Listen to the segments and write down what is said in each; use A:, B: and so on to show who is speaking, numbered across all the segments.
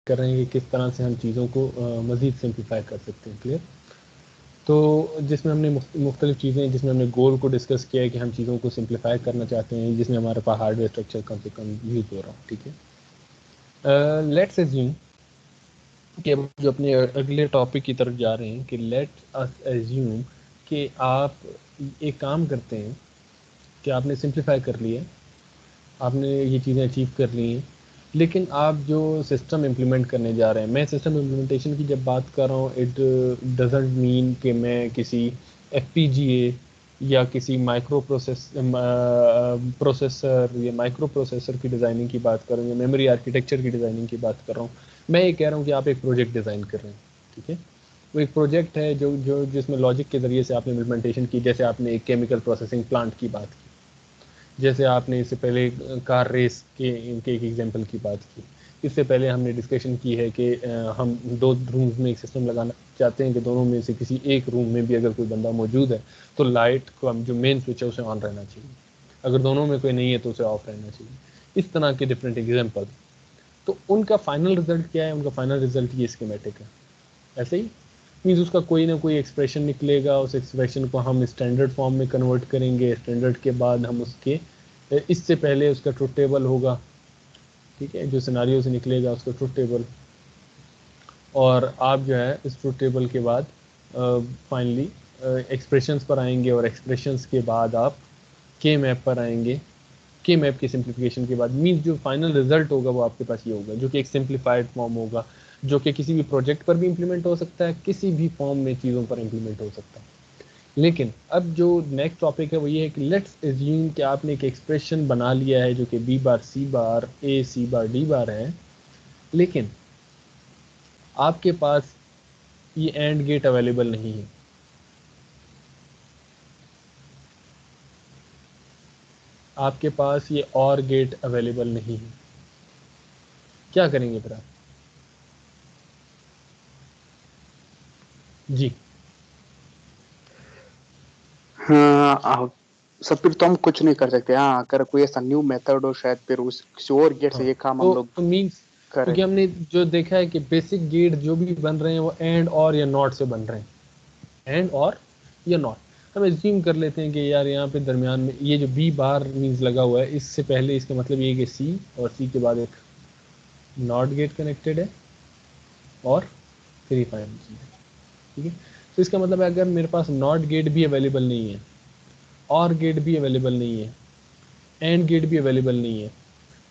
A: कर रहे हैं कि किस तरह से हम चीज़ों को मज़ीद सिंप्लीफाई कर सकते हैं। क्लियर? तो जिसमें हमने मुख्तलिफ चीज़ें, जिसमें हमने गोल को डिस्कस किया है कि हम चीज़ों को सिंप्लीफाई करना चाहते हैं, जिसमें हमारे पास हार्डवेयर स्ट्रक्चर कम से कम यूज़ हो रहा हो। ठीक है, लेट्स एज्यूम कि अब जो अपने अगले टॉपिक की तरफ जा रहे हैं कि लेट अस एज्यूम कि आप एक काम करते हैं कि आपने सिंप्लीफाई कर लिया, आपने ये चीज़ें अचीव कर ली हैं, लेकिन आप जो सिस्टम इम्प्लीमेंट करने जा रहे हैं, मैं सिस्टम इम्प्लीमेंटेशन की जब बात कर रहा हूँ, इट डजेंट मीन कि मैं किसी FPGA या किसी प्रोसेसर या माइक्रो प्रोसेसर की डिज़ाइनिंग की बात कर रहा हूँ या मेमोरी आर्किटेक्चर की डिज़ाइनिंग की बात कर रहा हूँ। मैं ये कह रहा हूँ कि आप एक प्रोजेक्ट डिज़ाइन कर रहे हैं। ठीक है, वो एक प्रोजेक्ट है जो जिसमें लॉजिक के ज़रिए से आपने इम्प्लीमेंटेशन की। जैसे आपने एक केमिकल प्रोसेसिंग प्लांट की बात की, जैसे आपने इससे पहले कार रेस के इनके एक एग्जांपल की बात की, इससे पहले हमने डिस्कशन की है कि हम 2 रूम्स में एक सिस्टम लगाना चाहते हैं कि दोनों में से किसी एक रूम में भी अगर कोई बंदा मौजूद है तो लाइट को हम जो मेन स्विच है उसे ऑन रहना चाहिए, अगर दोनों में कोई नहीं है तो उसे ऑफ रहना चाहिए। इस तरह के डिफरेंट एग्जाम्पल। तो उनका फाइनल रिजल्ट क्या है? उनका फाइनल रिजल्ट ये स्कीमेटिक है। ऐसे ही मीन्स उसका कोई ना कोई एक्सप्रेशन निकलेगा, उस एक्सप्रेशन को हम स्टैंडर्ड फॉर्म में कन्वर्ट करेंगे, स्टैंडर्ड के बाद हम उसके इससे पहले उसका ट्रुथ टेबल होगा। ठीक है, जो सिनारियो से निकलेगा उसका ट्रुथ टेबल, और आप जो है इस ट्रुथ टेबल के बाद फाइनली एक्सप्रेशंस पर आएंगे, और एक्सप्रेशंस के बाद आप के मैप पर आएंगे। के मैप की सिंप्लीफिकेशन के बाद मीन्स जो फाइनल रिजल्ट होगा वो आपके पास ये होगा, जो कि एक सिंप्लीफाइड फॉर्म होगा, जो कि किसी भी प्रोजेक्ट पर भी इम्प्लीमेंट हो सकता है, किसी भी फॉर्म में चीज़ों पर इम्प्लीमेंट हो सकता है। लेकिन अब जो नेक्स्ट टॉपिक है वो ये है कि लेट्स एज्यूम कि आपने एक एक्सप्रेशन बना लिया है जो कि B bar C bar A C bar D बार है, लेकिन आपके पास ये एंड गेट अवेलेबल नहीं है। आपके पास ये और गेट अवेलेबल नहीं है, क्या करेंगे फिर आप? जी
B: हाँ सब फिर तो हम कुछ नहीं कर सकते। हाँ, अगर कोई ऐसा न्यू मेथड हो शायद फिर उस किसी और गेट
A: हाँ,
B: से ये काम हम लोग
A: तो मीन्स
B: करें।
A: क्योंकि हमने जो देखा है कि बेसिक गेट जो भी बन रहे हैं वो एंड और या नॉट से बन रहे हैं, एंड और या नॉट। हम एज्यूम कर लेते हैं कि यार यहाँ पे दरमियान में ये जो B बार मीन्स लगा हुआ है, इससे पहले इसका मतलब ये है कि C, और C के बाद एक नॉट गेट कनेक्टेड है और फिर फाइनल चीज़ है। ठीक है, तो इसका मतलब है अगर मेरे पास नॉट गेट भी अवेलेबल नहीं है, और गेट भी अवेलेबल नहीं है, एंड गेट भी अवेलेबल नहीं है,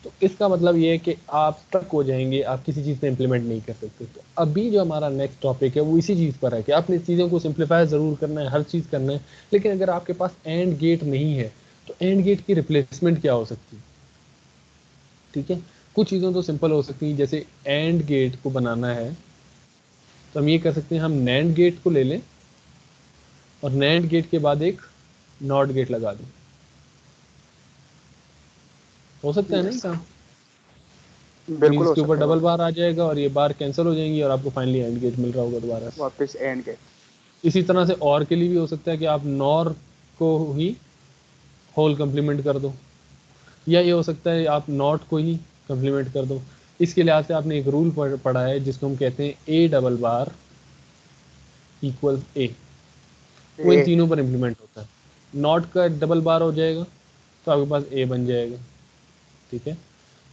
A: तो इसका मतलब ये है कि आप स्टक हो जाएंगे, आप किसी चीज़ पे इंप्लीमेंट नहीं कर सकते। तो अभी जो हमारा नेक्स्ट टॉपिक है वो इसी चीज़ पर है कि आपने चीज़ों को सिंप्लीफाई ज़रूर करना है, हर चीज़ करना है, लेकिन अगर आपके पास एंड गेट नहीं है तो एंड गेट की रिप्लेसमेंट क्या हो सकती है? ठीक है, कुछ चीज़ों तो सिंपल हो सकती है, जैसे एंड गेट को बनाना है तो हम ये कर सकते हैं, हम नैंड गेट को ले लें और नैंड गेट के बाद एक नॉट गेट लगा दें। हो सकता है ना ये
B: यस,
A: काम? मीन्स
B: बिल्कुल हो
A: के ऊपर
B: सकता है
A: डबल
B: भाई।
A: बार आ जाएगा और ये बार कैंसिल हो जाएंगी और आपको फाइनली एंड गेट मिल रहा होगा दोबारा से।
B: वापस एंड के।
A: इसी तरह से और के लिए भी हो सकता है कि आप नॉर को ही होल कंप्लीमेंट कर दो, या ये हो सकता है आप नॉट को ही कंप्लीमेंट कर दो। इसके लिहाज से आपने एक रूल पढ़ा है जिसको हम कहते हैं ए डबल बार इक्वल ए, वो इन
B: ए
A: तीनों पर इम्प्लीमेंट होता है। नॉट का डबल बार हो जाएगा तो आपके पास ए बन जाएगा। ठीक है,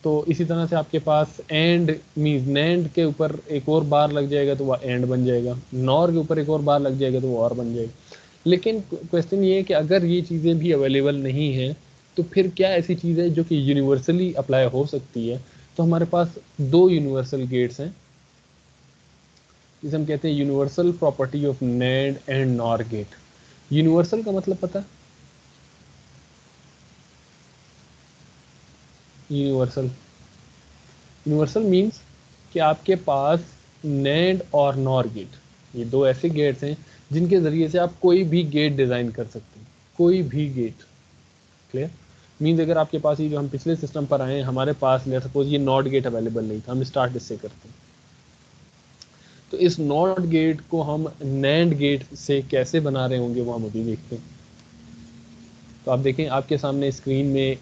A: तो इसी तरह से आपके पास एंड मीन्स नैंड के ऊपर एक और बार लग जाएगा तो वह एंड बन जाएगा, नॉर के ऊपर एक और बार लग जाएगा तो वो और बन जाएगा। लेकिन क्वेश्चन ये है कि अगर ये चीज़ें भी अवेलेबल नहीं हैं तो फिर क्या ऐसी चीज़ है जो कि यूनिवर्सली अप्लाई हो सकती है? तो हमारे पास 2 यूनिवर्सल गेट्स हैं जिसे हम कहते हैं universal property of NAND and NOR gate. Universal का मतलब पता है? यूनिवर्सल, यूनिवर्सल मीन्स कि आपके पास नैंड और नॉर गेट, ये 2 ऐसे गेट्स हैं जिनके ज़रिए से आप कोई भी गेट डिज़ाइन कर सकते हैं, कोई भी गेट। क्लियर? मीन्स अगर आपके पास ये जो हम पिछले सिस्टम पर आए हैं, हमारे पास लेट सपोज ये नॉट गेट अवेलेबल नहीं था, हम स्टार्ट इससे करते हैं, तो इस नॉट गेट को हम नैंड गेट से कैसे बना रहे होंगे वो हम अभी देखते हैं। तो आप देखें आपके सामने स्क्रीन में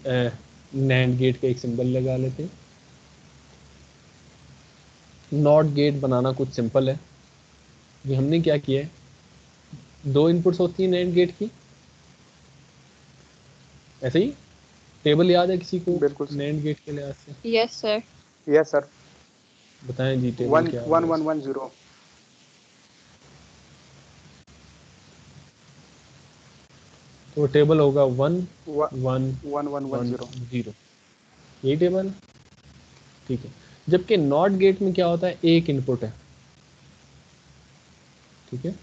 A: नैंड गेट का एक सिंबल लगा लेते हैं। नॉट गेट बनाना कुछ सिंपल है। ये हमने क्या किया है, दो इनपुट्स होती है नैंड गेट की, ऐसे ही टेबल याद है किसी को
B: बिल्कुल सर।
A: नैंड गेट के लिहाज से?
C: Yes sir.
B: Yes sir.
A: बताएं जी टेबल
B: 1
A: क्या
B: 1
A: होगा?
B: 1 1 0।
A: तो टेबल होगा 1 1
B: 1 1 1
A: 1
B: 0।
A: 0, यही टेबल, ठीक है। जबकि नॉट गेट में क्या होता है, एक इनपुट है, ठीक है।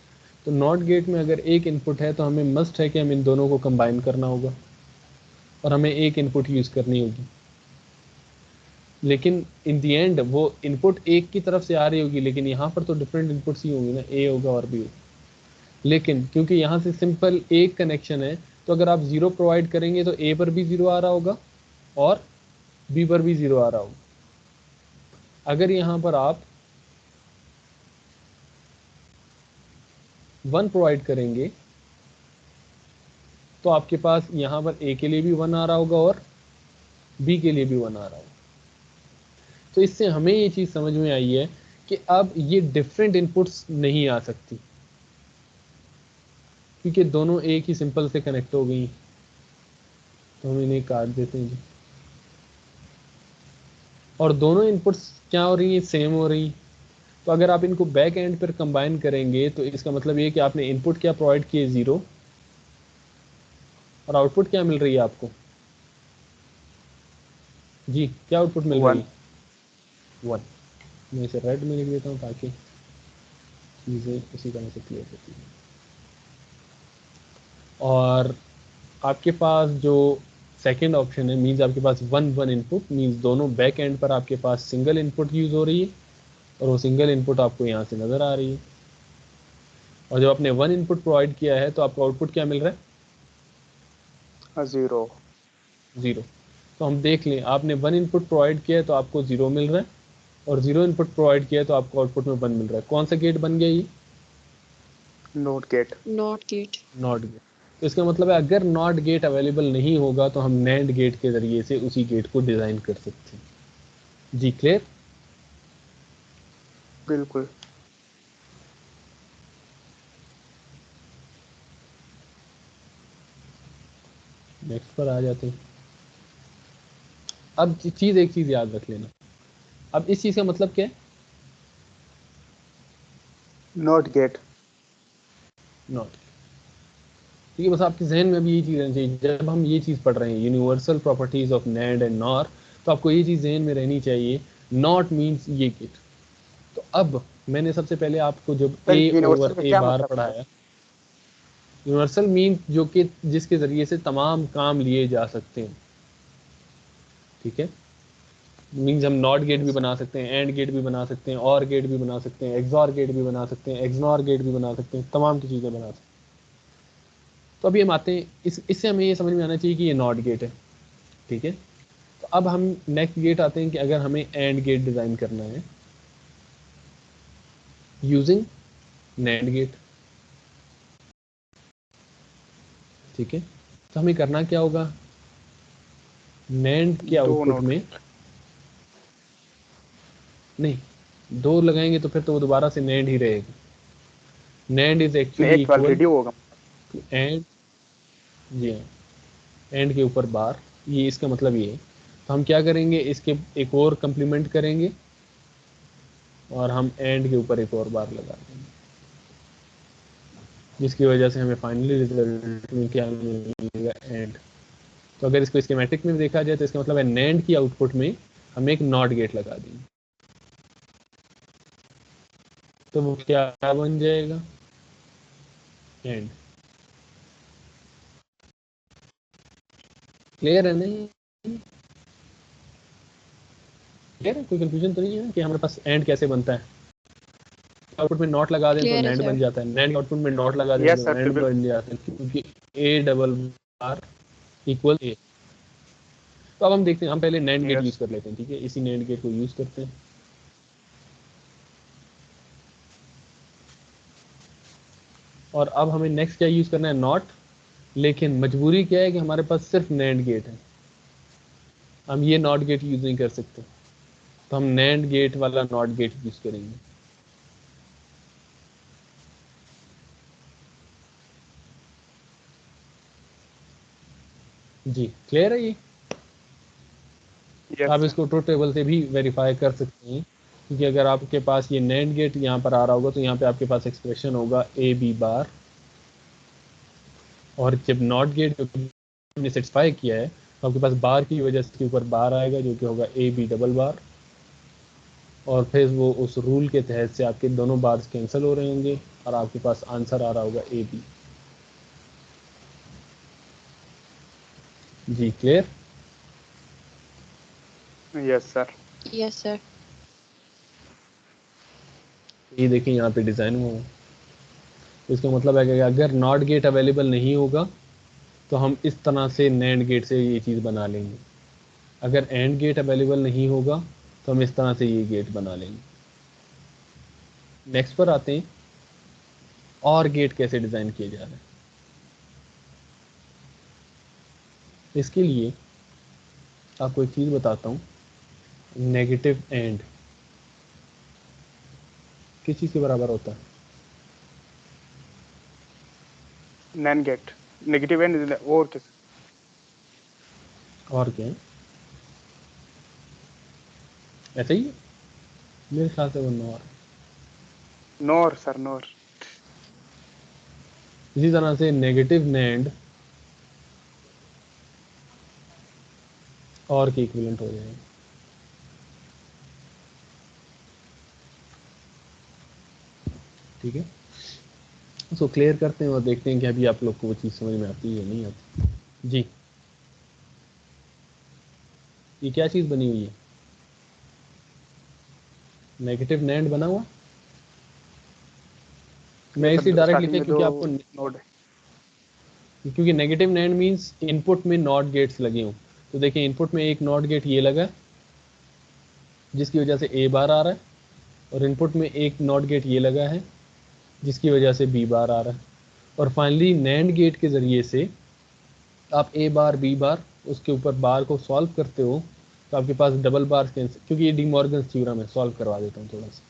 A: तो नॉट गेट में अगर एक इनपुट है तो हमें मस्ट है कि हम इन दोनों को कंबाइन करना होगा और हमें एक इनपुट यूज करनी होगी। लेकिन इन दी एंड वो इनपुट एक की तरफ से आ रही होगी, लेकिन यहाँ पर तो डिफरेंट इनपुट्स ही होंगी ना, ए होगा और बी होगा। लेकिन क्योंकि यहाँ से सिंपल एक कनेक्शन है, तो अगर आप जीरो प्रोवाइड करेंगे तो ए पर भी जीरो आ रहा होगा और बी पर भी जीरो आ रहा होगा। अगर यहाँ पर आप 1 प्रोवाइड करेंगे तो आपके पास यहाँ पर ए के लिए भी 1 आ रहा होगा और बी के लिए भी 1 आ रहा होगा। तो इससे हमें ये चीज़ समझ में आई है कि अब ये डिफरेंट इनपुट्स नहीं आ सकती, क्योंकि दोनों एक ही सिंपल से कनेक्ट हो गई। तो हम इन्हें काट देते हैं जी, और दोनों इनपुट्स क्या हो रही है, सेम हो रही। तो अगर आप इनको बैक एंड पर कंबाइन करेंगे तो इसका मतलब ये कि आपने इनपुट क्या प्रोवाइड किए, 0, और आउटपुट क्या मिल रही है आपको जी, क्या आउटपुट मिल रही है, 1। मैं इसे रेड में लिख देता हूँ ताकि चीज़ें उसी तरह से क्लियर होती हैं। और आपके पास जो सेकेंड ऑप्शन है, मीन्स आपके पास 1 1 इनपुट, मीन्स दोनों बैक एंड पर आपके पास सिंगल इनपुट यूज हो रही है और वो सिंगल इनपुट आपको यहाँ से नजर आ रही है। और जब आपने 1 इनपुट प्रोवाइड किया है तो आपको आउटपुट क्या मिल रहा है,
B: 0।
A: 0। तो हम देख लें, आपने 1 इनपुट प्रोवाइड किया है तो आपको 0 मिल रहा है, और 0 इनपुट प्रोवाइड किया है तो आपको आउटपुट में 1 मिल रहा है। कौन सा गेट बन गया ये,
B: not gate.
C: Not gate.
A: Not gate. तो इसका मतलब है अगर नॉट गेट अवेलेबल नहीं होगा तो हम नैंड गेट के जरिए से उसी गेट को डिजाइन कर सकते हैं। जी क्लियर?
B: बिल्कुल।
A: नेक्स्ट पर आ जाते हैं। अब चीज एक चीज याद रख लेना, अब इस चीज का मतलब क्या है,
B: नॉट गेट।
A: नॉट, ठीक है। बस आपके जहन में भी यही चीज रहनी चाहिए जब हम ये चीज पढ़ रहे हैं, universal properties of NAND and nor, तो आपको ये चीज जहन में रहनी चाहिए, नॉट मीन्स ये गेट। तो अब मैंने सबसे पहले आपको जब
B: सर
A: ए
B: यूनिवर्सल
A: ओवर
B: का
A: ए
B: क्या
A: बार
B: मतलब है?
A: पढ़ाया, यूनिवर्सल मीन जो कि जिसके जरिए से तमाम काम लिए जा सकते हैं, ठीक है। मीन्स हम नॉट गेट भी
B: यस सर।
A: बना सकते हैं, एंड गेट भी बना सकते हैं, और गेट भी बना सकते हैं, एक्सॉर गेट भी बना सकते हैं, एक्सनॉर गेट भी बना सकते हैं, तमाम की चीज़ें बना सकते हैं। तो अभी हम आते हैं इससे हमें ये समझ में आना चाहिए कि ये नॉट गेट है, ठीक है। तो अब हम नेक्स्ट गेट आते हैं कि अगर हमें एंड गेट डिज़ाइन करना है यूजिंग नैंड गेट, ठीक है। तो हमें करना क्या होगा, नैंड के
B: दो
A: आउटपुट
B: नॉट
A: में,
B: गेट।
A: नहीं, दो लगाएंगे तो फिर तो वो दोबारा से नैंड ही रहेगा। नैंड इज
B: नहीं,
A: एक्चुअली
B: एक
A: इक्वल
B: ऑलरेडी होगा।
A: टू एंड, जी हाँ, एंड के ऊपर बार, ये इसका मतलब ये है। तो हम क्या करेंगे, इसके एक और कंप्लीमेंट करेंगे और हम एंड के ऊपर एक और बार लगा देंगे, जिसकी वजह से हमें फाइनली रिजल्ट में क्या मिलेगा, एंड। तो अगर इसको स्कीमेटिक में देखा जाए तो इसका मतलब है नैंड की आउटपुट में हम एक नॉट गेट लगा देंगे, तो वो क्या बन जाएगा, एंड। क्लियर है नहीं, क्लियर है, कोई कंफ्यूजन तो नहीं है कि हमारे पास एंड कैसे बनता है। आउटपुट में नॉट लगा दें तो
C: क्लियर है
A: नैंड बन
C: सर।
A: जाता है, नैंड आउटपुट में नॉट लगा दें
B: यस
A: तो
B: सर
A: नैंड
B: बिल्कुल।
A: बन जाता है, क्योंकि ए डबल आर इक्वल ए। तो अब हम देखते हैं, हम पहले नैंड गेट यूज
B: यस।
A: कर लेते हैं, ठीक है। इसी नैंड गेट को यूज करते हैं। और अब हमें नेक्स्ट क्या यूज करना है, नॉट। लेकिन मजबूरी क्या है कि हमारे पास सिर्फ नैंड गेट है, हम ये नॉट गेट यूज नहीं कर सकते। तो तो हम नैंड गेट वाला नॉट गेट यूज करेंगे। जी क्लियर है ये?
B: Yes,
A: आप
B: sir.
A: इसको ट्रुथ टेबल से भी वेरीफाई कर सकते हैं, क्योंकि अगर आपके पास ये नैंड गेट यहाँ पर आ रहा होगा तो यहाँ पे आपके पास एक्सप्रेशन होगा ए बी बार, और जब नॉट गेट ने सेटिस्फाई किया है तो आपके पास बार की वजह से इसके ऊपर बार आएगा जो कि होगा ए बी डबल बार, और फिर वो उस रूल के तहत से आपके दोनों बार्स कैंसिल हो रहे होंगे और आपके पास आंसर आ रहा होगा ए बी। जी clear?
B: Yes, sir.
C: Yes, sir.
A: ये देखिए यहाँ पे डिज़ाइन हुआ है। इसका मतलब है कि अगर नॉट गेट अवेलेबल नहीं होगा तो हम इस तरह से नैंड गेट से ये चीज़ बना लेंगे, अगर एंड गेट अवेलेबल नहीं होगा तो हम इस तरह से ये गेट बना लेंगे। नेक्स्ट पर आते हैं, और गेट कैसे डिज़ाइन किया जा रहा है। इसके लिए आपको एक चीज़ बताता हूँ, नेगेटिव एंड किस चीज़ के बराबर होता है?
B: NAND gate. Negative end is और किस?
A: और क्या है? ऐसा ही है? मेरे ख्याल से वो नॉर।
B: NOR, sir, NOR.
A: इसी तरह से नेगेटिव नैंड और के इक्विवेलेंट हो जाएगा। ठीक है, उसको क्लियर करते हैं और देखते हैं कि अभी आप लोग को वो चीज़ समझ में आती है या नहीं आती। जी ये क्या चीज़ बनी हुई है? नेगेटिव नैंड बना हुआ। मैं इसे डायरेक्ट लिखे क्योंकि आपको
B: नोड,
A: क्योंकि नेगेटिव नैंड मींस इनपुट में नॉट गेट्स लगे हों। तो देखिए इनपुट में एक नॉट गेट ये लगा जिसकी वजह से ए बार आ रहा है, और इनपुट में एक नॉट गेट ये लगा है जिसकी वजह से बी बार आ रहा है, और फाइनली नैंड गेट के ज़रिए से आप ए बार बी बार उसके ऊपर बार को सॉल्व करते हो तो आपके पास डबल बार कैंसिल, क्योंकि ये डी मॉर्गन्स थ्योरम है, सॉल्व करवा देता हूँ थोड़ा सा।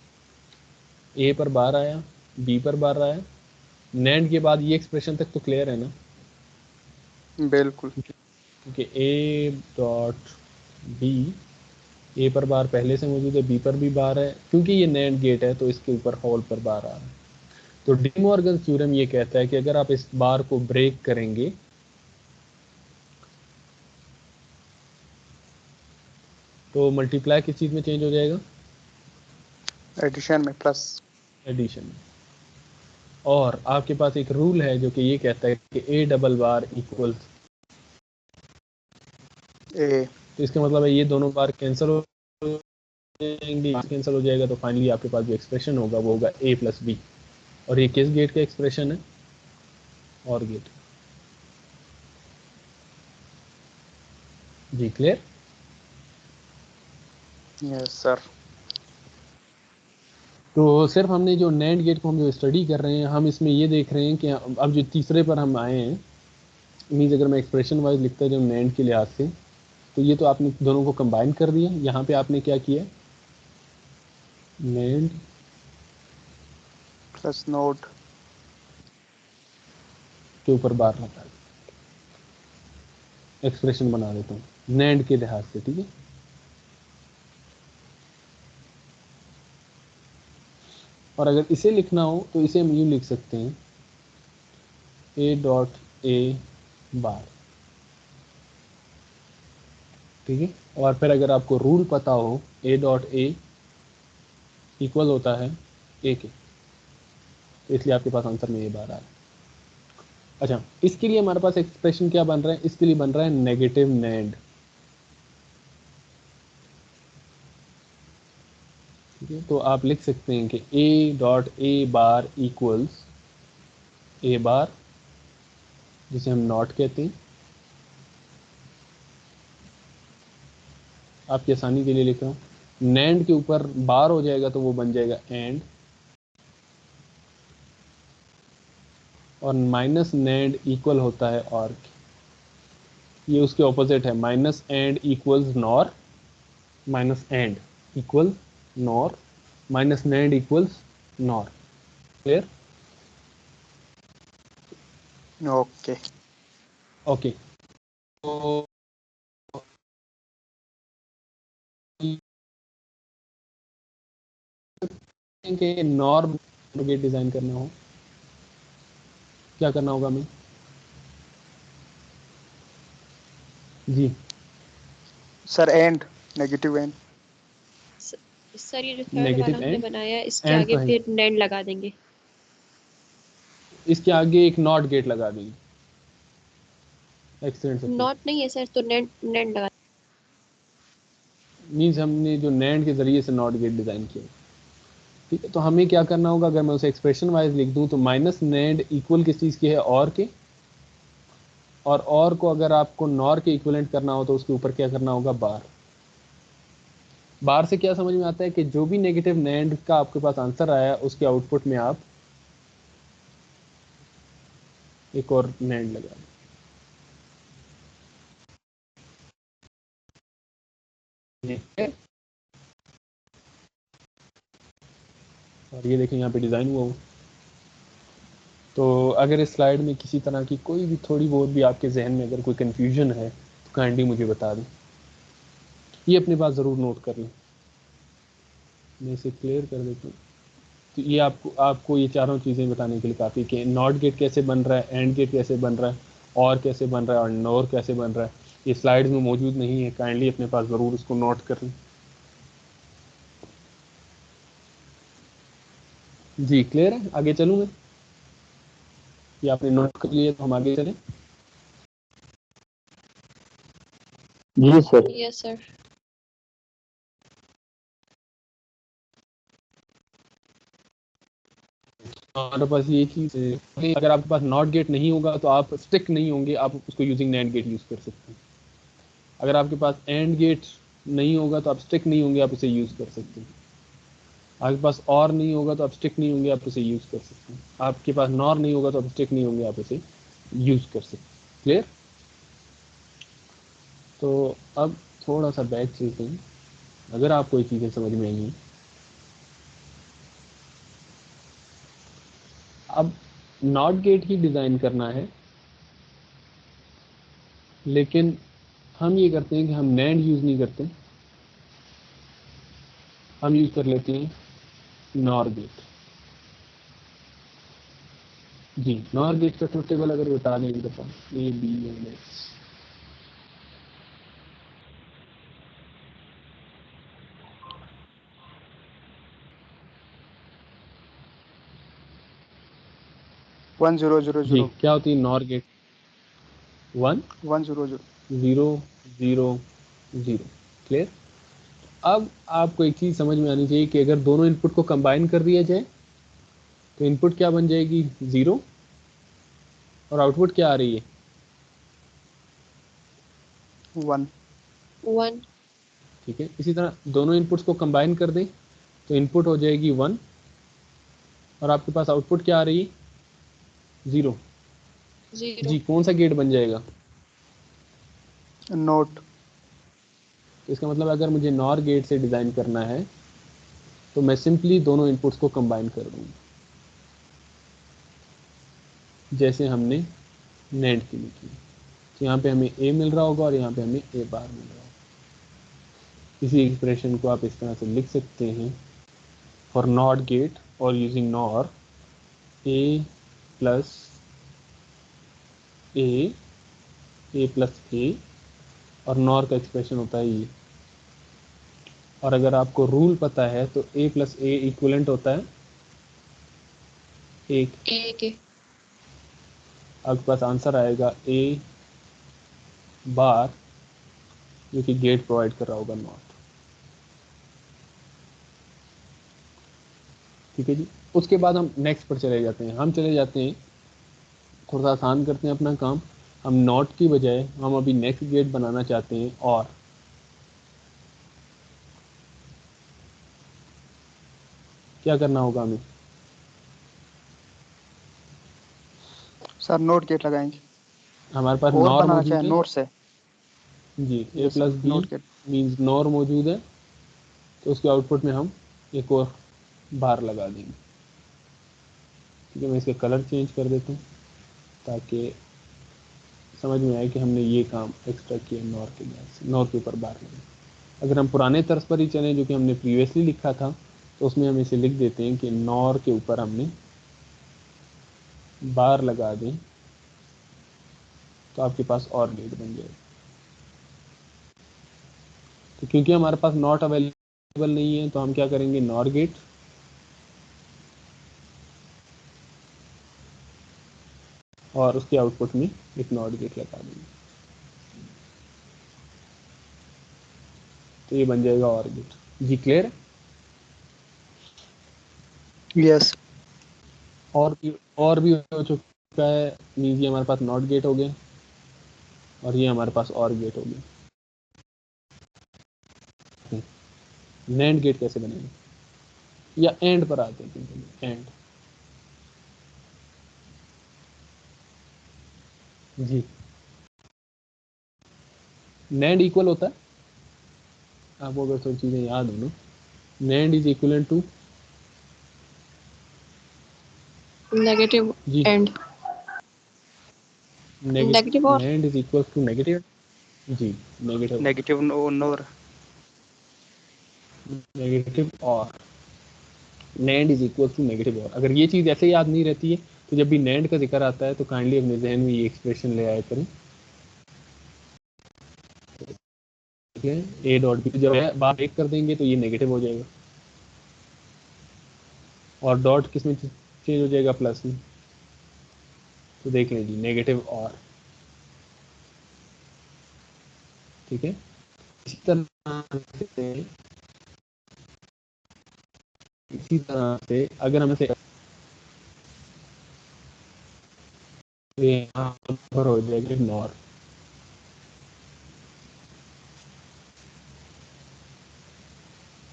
A: ए पर बार आया, बी पर बार आया, नैंड के बाद ये एक्सप्रेशन तक तो क्लियर है ना?
B: बिल्कुल।
A: क्योंकि ए डॉट बी, ए पर बार पहले से मौजूद है, बी पर भी बार है, क्योंकि ये नैंड गेट है तो इसके ऊपर होल पर बार आ रहा है। तो डी मॉर्गन थ्योरम ये कहता है कि अगर आप इस बार को ब्रेक करेंगे तो मल्टीप्लाई किस चीज़ में चेंज हो जाएगा?
B: एडिशन में, प्लस
A: एडिशन में। और आपके पास एक रूल है जो कि ये कहता है कि ए डबल बार इक्वल्स
B: ए,
A: तो इसका मतलब है ये दोनों बार कैंसिल हो जाएंगे, कैंसिल हो जाएगा तो फाइनली आपके पास जो एक्सप्रेशन होगा वो होगा ए प्लस बी। और ये किस गेट का एक्सप्रेशन है? और गेट। जी क्लियर?
B: Yes sir.
A: तो सिर्फ हमने जो नैंड गेट को हम जो स्टडी कर रहे हैं, हम इसमें ये देख रहे हैं कि अब जो तीसरे पर हम आए हैं, मीन्स अगर मैं एक्सप्रेशन वाइज लिखता जाऊँ नैंड के लिहाज से, तो ये तो आपने दोनों को कंबाइन कर दिया। यहाँ पे आपने क्या किया? नैंड
B: प्लस नोड
A: के ऊपर बार लगा एक्सप्रेशन बना देता हूँ नैंड के लिहाज से, ठीक है। और अगर इसे लिखना हो तो इसे हम यूँ लिख सकते हैं ए डॉट ए बार, ठीक है। और फिर अगर आपको रूल पता हो ए डॉट ए इक्वल होता है ए के, तो इसलिए आपके पास आंसर में ए बार आ रहा है। अच्छा, इसके लिए हमारे पास एक्सप्रेशन क्या बन रहा है? इसके लिए बन रहा है नेगेटिव नैंड, ठीक है। तो आप लिख सकते हैं कि ए डॉट ए बार इक्वल्स ए बार, जिसे हम नॉट कहते हैं। आपकी आसानी के लिए लिख रहा हूँ, नैंड के ऊपर बार हो जाएगा तो वो बन जाएगा एंड, और माइनस नैंड इक्वल होता है और, ये उसके ऑपोजिट है। Minus and equals nor, minus and equal nor minus NAND equals nor. Clear?
B: Okay
A: okay, तो के नॉर गेट डिजाइन करना हो क्या करना होगा हमें? जी
B: sir, AND negative AND.
C: Sir ये जो थर्ड वाला
A: नेगेटिव
C: हमने
A: एंड,
C: बनाया है इसके
A: एंड
C: आगे
A: तो है,
C: फिर नैंड लगा देंगे।
A: इसके आगे एक नॉट गेट लगा देंगे। Excellent sir.
C: नॉट नहीं है सर, तो नैंड नैंड लगा।
A: मीन्स हमने जो नैंड के जरिए से नॉट गेट डिजाइन किया। ठीक है, तो हमें क्या करना होगा, अगर मैं उसे एक्सप्रेशन वाइज लिख दूं तो माइनस नैंड इक्वल किस चीज की है, और के, और को अगर आपको नॉर के इक्विवेलेंट करना हो तो उसके ऊपर क्या करना होगा, बार। बार से क्या समझ में आता है कि जो भी नेगेटिव नैंड का आपके पास आंसर आया उसके आउटपुट में आप एक और नैंड लगा दें। ठीक है, और ये देखें यहाँ पे डिजाइन हुआ हो। तो अगर इस स्लाइड में किसी तरह की कोई भी थोड़ी बहुत भी आपके जहन में अगर कोई कंफ्यूजन है तो काइंडली मुझे बता दें, ये अपने पास ज़रूर नोट कर लें। मैं इसे क्लियर कर देता हूँ। तो ये आपको ये चारों चीज़ें बताने के लिए काफ़ी कि नॉट गेट कैसे बन रहा है, एंड गेट कैसे बन रहा है, और कैसे बन रहा है, और नोर कैसे बन रहा है। ये स्लाइड्स में मौजूद नहीं है, काइंडली अपने पास ज़रूर इसको नोट कर लें। जी क्लियर है? आगे चलूँ मैं? ये आपने नोट कर लिया तो हम आगे चलें।
B: जी सर।
C: Yes sir.
A: हमारे पास ये चीज़ है, अगर आपके पास नॉट गेट नहीं होगा तो आप स्टिक नहीं होंगे, आप उसको यूजिंग नैंड गेट यूज़ कर सकते हैं। अगर आपके पास एंड गेट नहीं होगा तो आप स्टिक नहीं होंगे, आप उसे यूज़ कर सकते हैं। आपके पास और नहीं होगा तो आप स्टिक नहीं होंगे, आप उसे यूज़ कर सकते हैं। आपके पास नॉर नहीं होगा तो आप स्टिक नहीं होंगे, आप उसे यूज़ कर सकते हैं। क्लियर? तो अब थोड़ा सा बैक चलते हैं, अगर आपको ये चीज़ें समझ में आई हैं। अब नॉट गेट ही डिज़ाइन करना है, लेकिन हम ये करते हैं कि हम नैंड यूज़ नहीं करते, हम यूज़ कर लेते हैं नॉर गेट। जी, नॉर गेट का टेबल अगर बता दें एक दफ़ा, A B and X.
B: One zero zero
A: जी,
B: जीरो
A: क्या होती है NOR gate? 1
B: one zero zero.
A: 0 0 0। Clear? अब आपको एक चीज़ समझ में आनी चाहिए कि अगर दोनों इनपुट को कंबाइन कर दिया जाए तो इनपुट क्या बन जाएगी, 0, और आउटपुट क्या आ रही है,
B: 1।
C: 1।
A: ठीक है। इसी तरह दोनों इनपुट्स को कंबाइन कर दें तो इनपुट हो जाएगी 1 और आपके पास आउटपुट क्या आ रही है, 0।
C: 0।
A: जी, कौन सा गेट बन जाएगा?
B: नोट।
A: तो इसका मतलब अगर मुझे नॉर गेट से डिज़ाइन करना है तो मैं सिंपली दोनों इनपुट्स को कंबाइन कर दूंगा, जैसे हमने नैंड के लिए किया। तो यहाँ पे हमें ए मिल रहा होगा और यहाँ पे हमें ए बार मिल रहा होगा। इसी एक्सप्रेशन को आप इस तरह से लिख सकते हैं, फॉर नॉट गेट और यूजिंग नॉर, ए प्लस ए प्लस ए, और नॉर का एक्सप्रेशन होता है ये। और अगर आपको रूल पता है तो ए प्लस ए इक्विवेलेंट होता है एक।
C: ए के।
A: आपके पास आंसर आएगा ए बार, जो कि गेट प्रोवाइड कर रहा होगा नॉट। ठीक है जी। उसके बाद हम नेक्स्ट पर चले जाते हैं, हम चले जाते हैं थोड़ा सा आसान करते हैं अपना काम। हम नॉट की बजाय हम अभी नेक्स्ट गेट बनाना चाहते हैं, और क्या करना होगा हमें?
B: सर, नोट गेट लगाएंगे।
A: हमारे पास
B: और
A: नॉर
B: बनाना
A: मौजूद
B: चाहे
A: है।
B: नोट से।
A: जी, A
B: yes
A: plus
B: sir,
A: B
B: NOT gate.
A: Means NOR मौजूद है। तो उसके आउटपुट में हम एक और बार लगा देंगे। ठीक है, मैं इसके कलर चेंज कर देता हूँ ताकि समझ में आए कि हमने ये काम एक्स्ट्रा किया नॉर के बाद से, नॉर के ऊपर बार लगा। अगर हम पुराने तर्ज पर ही चलें जो कि हमने प्रीवियसली लिखा था, तो उसमें हम इसे लिख देते हैं कि नॉर के ऊपर हमने बार लगा दें तो आपके पास और गेट बन जाएगा। तो क्योंकि हमारे पास नॉट अवेलेबल नहीं है तो हम क्या करेंगे, नॉर गेट और उसके आउटपुट में एक नॉट गेट लगा देंगे, तो ये बन जाएगा और गेट। जी क्लियर है?
B: यस।
A: और भी हो चुका है, मीन्स ये हमारे पास नॉट गेट हो गया और ये हमारे पास और गेट हो गया। नैंड गेट कैसे बनेगा, या एंड पर आते हैं, एंड। जी नैंड इक्वल होता है, आपको अगर थोड़ी चीजें याद हो ना, NAND is equal to
C: negative
A: जी
C: एंड नेगेटिव और
A: NAND is equal to negative. जी नेगेटिव
B: नेगेटिव नोर।
A: नेगेटिव और NAND is equal to negative OR. अगर ये चीज ऐसे याद नहीं रहती है तो जब भी नैंड का जिक्र आता है तो काइंडली अपने जहन में ये एक्सप्रेशन ले आया करें। ठीक है, ए डॉट बी जब बार ब्रेक कर देंगे तो ये नेगेटिव हो जाएगा और डॉट किस में चेंज हो जाएगा, प्लस में। तो देख लीजिए नेगेटिव और। ठीक है, इसी तरह से अगर हम इसे यहाँ पर हो जाएगा नॉर।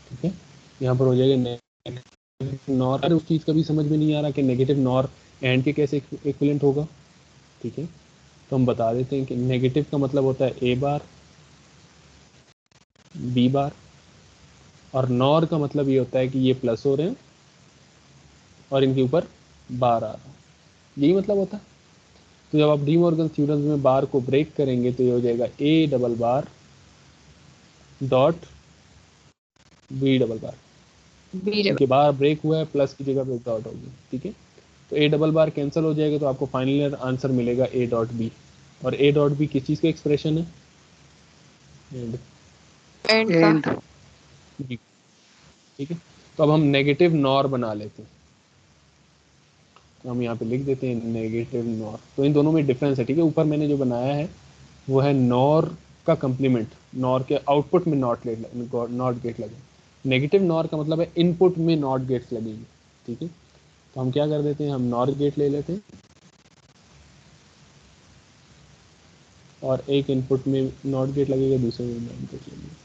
A: ठीक है, यहाँ पर हो जाएगा नेगेटिव नॉर। अगर उस चीज़ का भी समझ में नहीं आ रहा कि नेगेटिव नॉर एंड के कैसे इक्विवेलेंट होगा, ठीक है, तो हम बता देते हैं कि नेगेटिव का मतलब होता है ए बार बी बार, और नॉर का मतलब ये होता है कि ये प्लस हो रहे हैं और इनके ऊपर बार आ रहा है, यही मतलब होता है। तो जब आप डी मॉर्गन थ्योरम में बार को ब्रेक करेंगे तो ये हो जाएगा A double bar dot B double bar,
C: B
A: क्योंकि बार ब्रेक हुआ है, प्लस की जगह पे डॉट होगी। ठीक है, तो ए डबल बार कैंसिल हो जाएगा तो आपको फाइनल आंसर मिलेगा ए डॉट बी। और ए डॉट बी किस चीज़ का एक्सप्रेशन है,
C: एंड का।
B: एंड।
A: जी ठीक है, तो अब हम नेगेटिव नॉर बना लेते हैं, तो हम यहाँ पे लिख देते हैं नेगेटिव नॉर। तो इन दोनों में डिफरेंस है। ठीक है, ऊपर मैंने जो बनाया है वो है नॉर का कंप्लीमेंट, नॉर के आउटपुट में नॉट गेट लगे। नेगेटिव नॉर का मतलब है इनपुट में नॉट गेट्स लगेंगे। ठीक है, तो हम क्या कर देते हैं, हम नॉर गेट ले लेते हैं और एक इनपुट में नॉट गेट लगेगा, दूसरे में नॉट गेट लगेगा।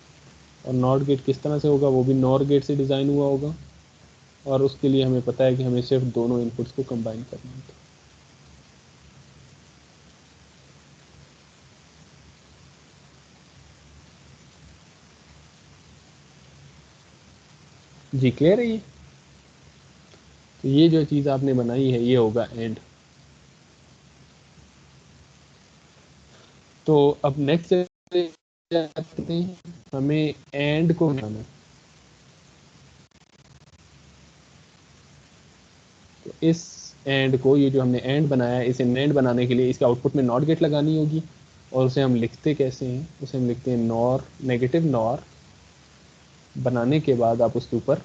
A: और नॉट गेट किस तरह से होगा, वो भी नॉर गेट से डिज़ाइन हुआ होगा और उसके लिए हमें पता है कि हमें सिर्फ दोनों इनपुट्स को कंबाइन करना होता है। जी क्लियर है ये? तो ये जो चीज़ आपने बनाई है ये होगा एंड। तो अब नेक्स्ट करते हैं, हमें एंड को बनाना है। तो इस एंड को, ये जो हमने एंड बनाया है, इसे एंड बनाने के लिए इसके आउटपुट में नॉट गेट लगानी होगी। और उसे हम लिखते कैसे हैं, उसे हम लिखते हैं नॉर, नेगेटिव नॉर बनाने के बाद आप उसके ऊपर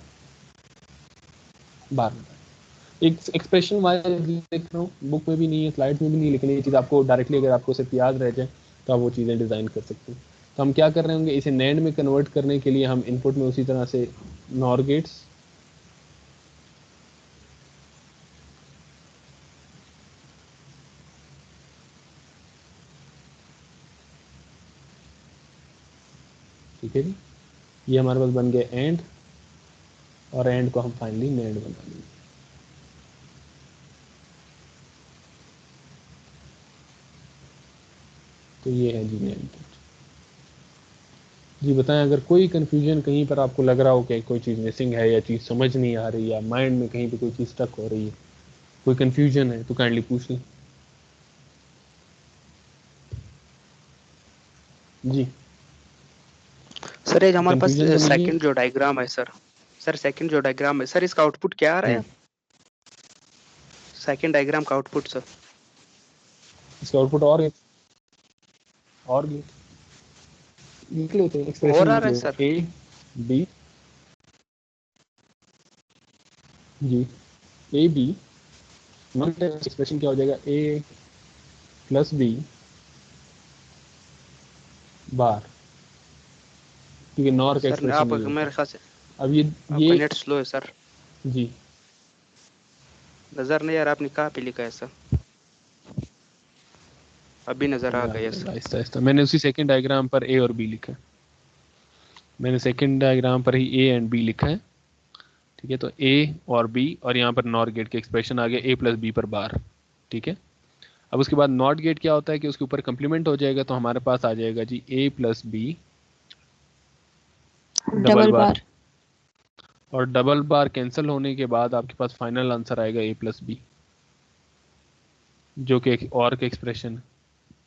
A: बार लगाएं। एक एक्सप्रेशन वाइज लिख रहा हूँ, बुक में भी नहीं है, स्लाइड्स में भी नहीं, लेकिन ये चीज़ आपको डायरेक्टली अगर आपको सिर्फ याद रह जाए तो आप वो चीज़ें डिज़ाइन कर सकते हैं। तो हम क्या कर रहे होंगे, इसे नैंड में कन्वर्ट करने के लिए हम इनपुट में उसी तरह से नॉर गेट्स, ठीक है जी, ये हमारे पास बन गया एंड, और एंड को हम फाइनली नैंड बना देंगे। तो ये है जी नैंड गेट। जी बताएं, अगर कोई कंफ्यूजन कहीं पर आपको लग रहा हो कि कोई चीज़ मिसिंग है या चीज़ समझ नहीं आ रही, या माइंड में कहीं पे कोई चीज़ स्टक हो रही है, कोई कंफ्यूजन है, तो काइंडली पूछ लें। जी
B: सर ये हमारे पास
A: कंफ्यूजन तो नहीं है।
B: सेकंड जो डायग्राम है सर सेकंड जो डायग्राम है सर, इसका आउटपुट क्या आ रहा है? सेकंड डायग्राम का आउटपुट सर।
A: इसका आउटपुट और गेट लिख लेते हैं, एक्सप्रेशन
B: और आ
A: लिख
B: रहा है
A: लेते
B: सर?
A: हैं, ए बी। जी ए बी, नॉन एक्सप्रेशन क्या हो जाएगा, ए प्लस बी बार, क्योंकि नॉर का
B: सर
A: एक्सप्रेशन
B: आप
A: नहीं होता।
B: मेरे ख्याल से
A: अब
B: आपका
A: ये
B: नेट स्लो है सर,
A: जी
B: नजर नहीं आ रहा आपने कहाँ पे लिखा है सर? अभी नजर आ
A: मैं
B: गया
A: आता हूँ
B: सर।
A: आहिस्ता आहिस्ता। मैंने उसी सेकंड डायग्राम पर ए और बी लिखा है, मैंने सेकंड डायग्राम पर ही ए एंड बी लिखा है। ठीक है, तो ए और बी, और यहाँ पर नॉर गेट के एक्सप्रेशन आ गया ए प्लस बी पर बार। ठीक है, अब उसके बाद नॉट गेट क्या होता है कि उसके ऊपर कंप्लीमेंट हो जाएगा, तो हमारे पास आ जाएगा जी ए प्लस बी डबल
C: डबल
A: बार,
C: बार।
A: और डबल बार कैंसिल होने के बाद आपके पास फाइनल आंसर आएगा ए प्लस बी, जो कि एक और के एक्सप्रेशन है।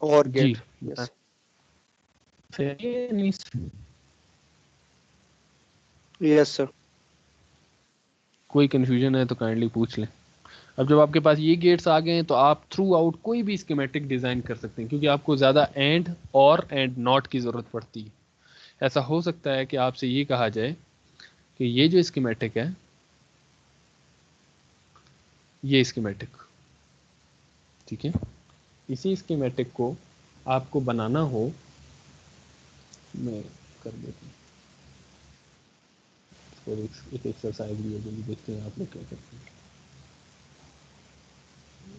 B: और
A: जी
B: गेट,
A: बताएं।
B: यस।
A: सही है नहीं?
B: Yes sir.
A: कोई कंफ्यूजन है तो काइंडली पूछ लें। अब जब आपके पास ये गेट्स आ गए हैं, तो आप थ्रू आउट कोई भी स्कीमेटिक डिजाइन कर सकते हैं, क्योंकि आपको ज्यादा एंड और एंड नॉट की जरूरत पड़ती है। ऐसा हो सकता है कि आपसे ये कहा जाए कि ये जो स्कीमेटिक है, ये स्कीमेटिक, ठीक है, इसी स्कीमेटिक को आपको बनाना हो, मैं कर देता हूँ और एक एक्सरसाइज भी है, जो देखते हैं आप लोग क्या करते हैं।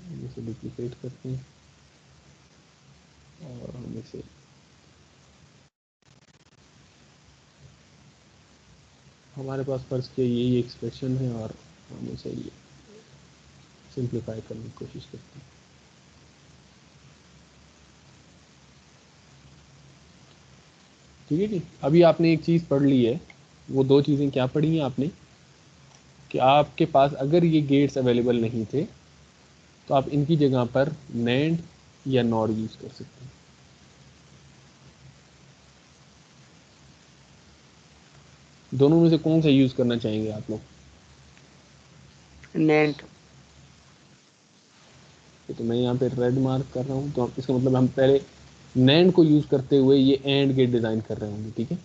A: हम इसे डुप्लीकेट करते हैं और हम इसे हमारे पास फर्ज किया यही एक्सप्रेशन है, और हम इसे ये सिंप्लीफाई करने की कोशिश करते हैं। ठीक है जी, अभी आपने एक चीज़ पढ़ ली है, वो दो चीज़ें क्या पढ़ी हैं आपने, कि आपके पास अगर ये गेट्स अवेलेबल नहीं थे, तो आप इनकी जगह पर नैंड या नॉर यूज़ कर सकते हैं। दोनों में से कौन सा यूज़ करना चाहेंगे आप लोग?
B: नेंट।
A: तो मैं यहाँ पे रेड मार्क कर रहा हूँ, तो इसका मतलब हम पहले नैंड को यूज़ करते हुए ये एंड गेट डिज़ाइन कर रहे होंगे। ठीक है,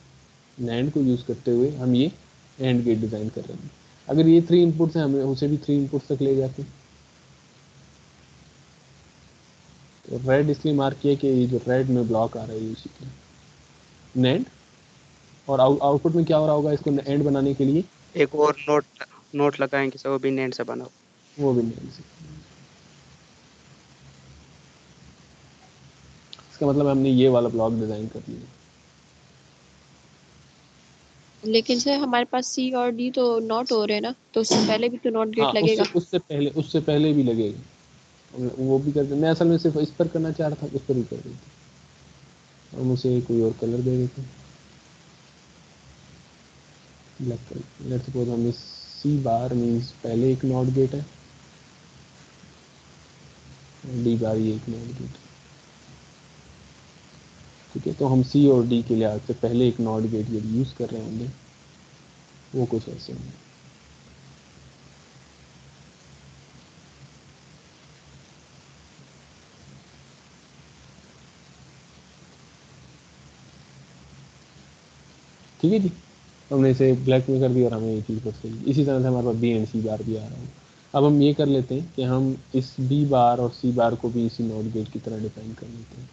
A: नैंड को यूज़ करते हुए हम ये एंड गेट डिज़ाइन कर रहे होंगे। अगर ये 3 इनपुट्स हैं, हमें उसे भी 3 इनपुट्स तक ले जाते हैं। तो रेड इसलिए मार्क किया कि ये जो रेड में ब्लॉक आ रहा है, उसी के नैंड, और आउटपुट में क्या हो रहा होगा इसको एंड बनाने के लिए,
B: एक और नोट नोट लगाएंगे सर, वो भी नेंट से बना हो।
A: वो भी नैंड से। इसका मतलब हमने ये वाला ब्लॉक डिज़ाइन कर लिया।
C: लेकिन सर हमारे पास सी और डी तो नॉट हो रहे हैं ना, तो उससे पहले भी तो नॉट
A: हाँ,
C: गेट लगेगा।
A: उससे पहले भी लगेगा, वो भी कर दे। मैं असल में सिर्फ इस पर करना चाह रहा था, उस पर भी कर देते। हम उसे कोई और कलर दे देते, ब्लैक कलर। लेट्स सपोज हमें सी बार मीन्स पहले एक नॉट गेट है, डी बार ये एक नॉट गेट है। ठीक है, तो हम सी और डी के लिहाज से पहले एक नॉट गेट जब यूज़ कर रहे होंगे, वो कुछ ऐसे होंगे। ठीक है जी, हमने इसे ब्लैक में कर दिया और हमें ये चीज़ बस गई। इसी तरह से हमारे पास बी एंड सी बार भी आ रहा है। अब हम ये कर लेते हैं कि हम इस बी बार और सी बार को भी इसी नॉट गेट की तरह डिफाइन कर लेते हैं।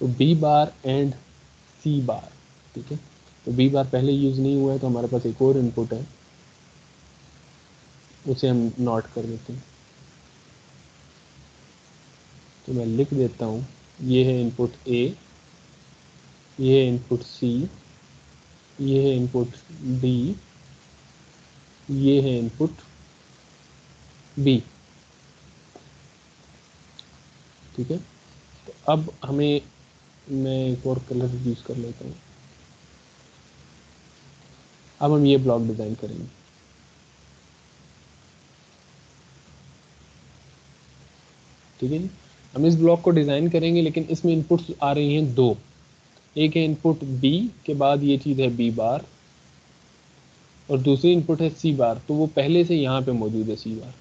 A: तो बी बार एंड सी बार, ठीक है, तो बी बार पहले यूज़ नहीं हुआ है, तो हमारे पास एक और इनपुट है, उसे हम नॉट कर देते हैं। तो मैं लिख देता हूँ, ये है इनपुट ए, ये है इनपुट सी, ये है इनपुट डी, ये है इनपुट बी। ठीक है, तो अब हमें, मैं एक और कलर यूज कर लेता हूँ। अब हम ये ब्लॉक डिजाइन करेंगे। ठीक है जी, हम इस ब्लॉक को डिजाइन करेंगे, लेकिन इसमें इनपुट्स आ रही हैं दो। एक है इनपुट बी के बाद ये चीज है बी बार, और दूसरी इनपुट है सी बार। तो वो पहले से यहाँ पे मौजूद है सी बार,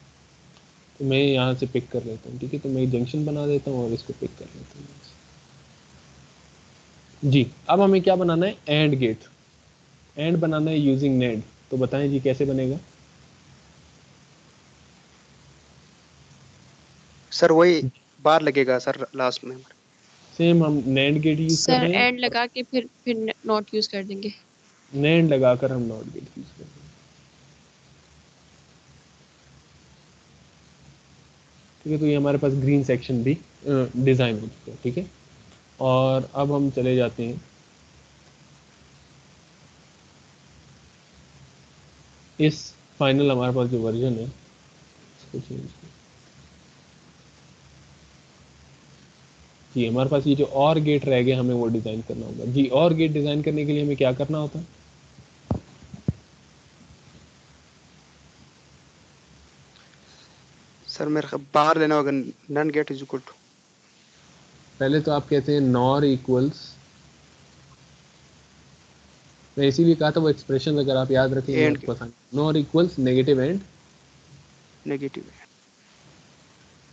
A: तो मैं यहाँ से पिक कर लेता हूँ। ठीक है, तो मैं जंक्शन बना देता हूँ और इसको पिक कर लेता हूँ जी। अब हमें क्या बनाना है, एंड गेट। एंड बनाना है यूजिंग नेड। तो बताएं जी कैसे बनेगा।
B: सर वही बार लगेगा सर लास्ट में।
A: सेम हम नैंड गेट यूज कर
C: सर
A: रहे हैं,
C: एंड लगा के फिर नॉट यूज कर देंगे।
A: नैंड लगाकर हम नॉट गेट यूज कर रहे हैं। ठीक है, तो ये हमारे पास ग्रीन सेक्शन भी डिजाइन हो चुका है। ठीक है, और अब हम चले जाते हैं इस फाइनल हमारे पास जो वर्जन है इसको चेंज कर। जी, हमारे पास ये जो और गेट रह गए हमें वो डिजाइन करना होगा जी। और गेट डिजाइन करने के लिए हमें क्या करना होता है,
B: सर मेरे को बाहर लेना होगा, NAND gate is equal to.
A: पहले तो आप कहते हैं नॉर इक्वल्स, मैं इसीलिए कहा था वो एक्सप्रेशन अगर आप याद रखेंगे
B: एंड
A: आपको आसान। Nor equals negative and.
B: Negative.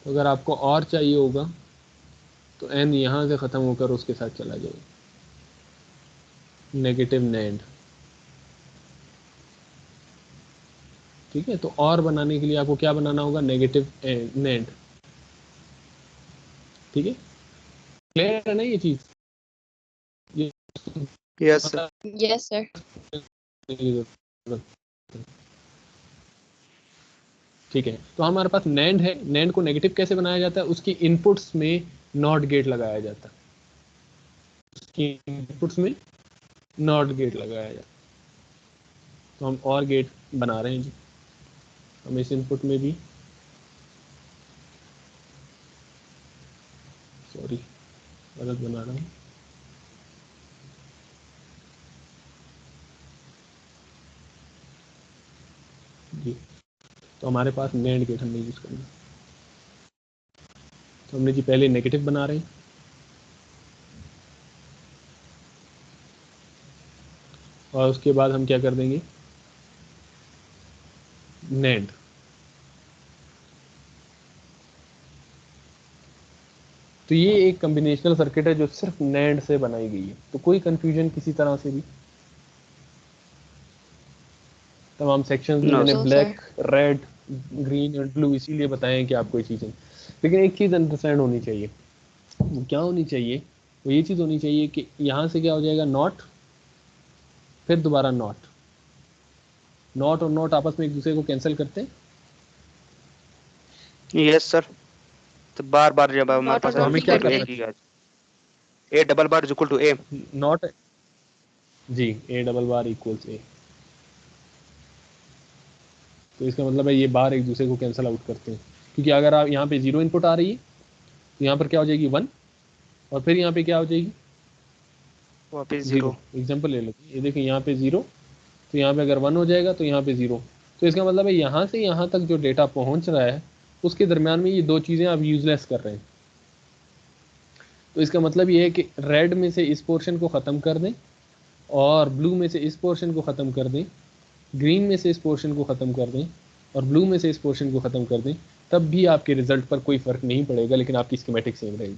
A: तो अगर आपको और चाहिए होगा तो एन यहाँ से ख़त्म होकर उसके साथ चला जाएगा, नेगेटिव नैंड। ठीक है, तो और बनाने के लिए आपको क्या बनाना होगा, नेगेटिव नैंड। ठीक है, क्लियर है ना ये चीज़। ये
B: यस सर।
C: Yes sir.
A: ठीक है, तो हमारे पास नैंड है। नैंड को नेगेटिव कैसे बनाया जाता है, उसकी इनपुट्स में नॉट गेट लगाया जाता है। उसकी इनपुट्स में नॉट गेट लगाया जाता है। तो हम और गेट बना रहे हैं जी। हम इस इनपुट में भी, सॉरी गलत बना रहा हूँ, जी। तो हमारे पास नैंड गेट हमने यूज करना। तो हमने जी पहले नेगेटिव बना रहे हैं, और उसके बाद हम क्या कर देंगे, नैंड। तो ये एक कॉम्बिनेशनल सर्किट है जो सिर्फ नैंड से बनाई गई है। तो कोई कंफ्यूजन किसी तरह से भी, तमाम सेक्शंस में
B: नो
A: मैंने
C: no sir.
A: Black, red, green और ब्लू इसीलिए बताया कि आपको ये चीज़ें, लेकिन एक चीज़ अंडरस्टैंड होनी चाहिए। वो क्या होनी चाहिए, वो ये चीज़ होनी चाहिए कि यहाँ से क्या हो जाएगा, नॉट, फिर दोबारा नॉट। नॉट और नॉट आपस में एक दूसरे को कैंसिल करते हैं।
B: Yes sir. तो बार बार जब हमारे
C: नॉट और
B: पास
A: तो
C: नॉट
A: हमें
C: नहीं
A: क्या
B: इक्वल टू ए
C: करते।
A: करना
B: की A double bar is equal to A.
A: चाहिए, नॉट, जी, A double bar equals A. तो इसका मतलब है ये बार एक दूसरे को कैंसिल आउट करते हैं, क्योंकि अगर आप यहाँ पे जीरो इनपुट आ रही है तो यहाँ पर क्या हो जाएगी, वन, और फिर यहाँ पे क्या हो जाएगी,
B: वापिस
A: जीरो।
B: जीरो।
A: एग्जाम्पल ले लेते हैं, ये देखिए यहाँ पे जीरो, तो यहाँ पे अगर वन हो जाएगा तो यहाँ पे जीरो। तो इसका मतलब है यहाँ से यहाँ तक जो डेटा पहुँच रहा है उसके दरमियान में ये दो चीज़ें आप यूजलेस कर रहे हैं। तो इसका मतलब ये है कि रेड में से इस पोर्शन को ख़त्म कर दें, और ब्लू में से इस पोर्शन को ख़त्म कर दें, ग्रीन में से इस पोर्शन को ख़त्म कर दें, और ब्लू में से इस पोर्शन को ख़त्म कर दें, तब भी आपके रिजल्ट पर कोई फ़र्क नहीं पड़ेगा, लेकिन आपकी स्कीमेटिक सेम रहेगी।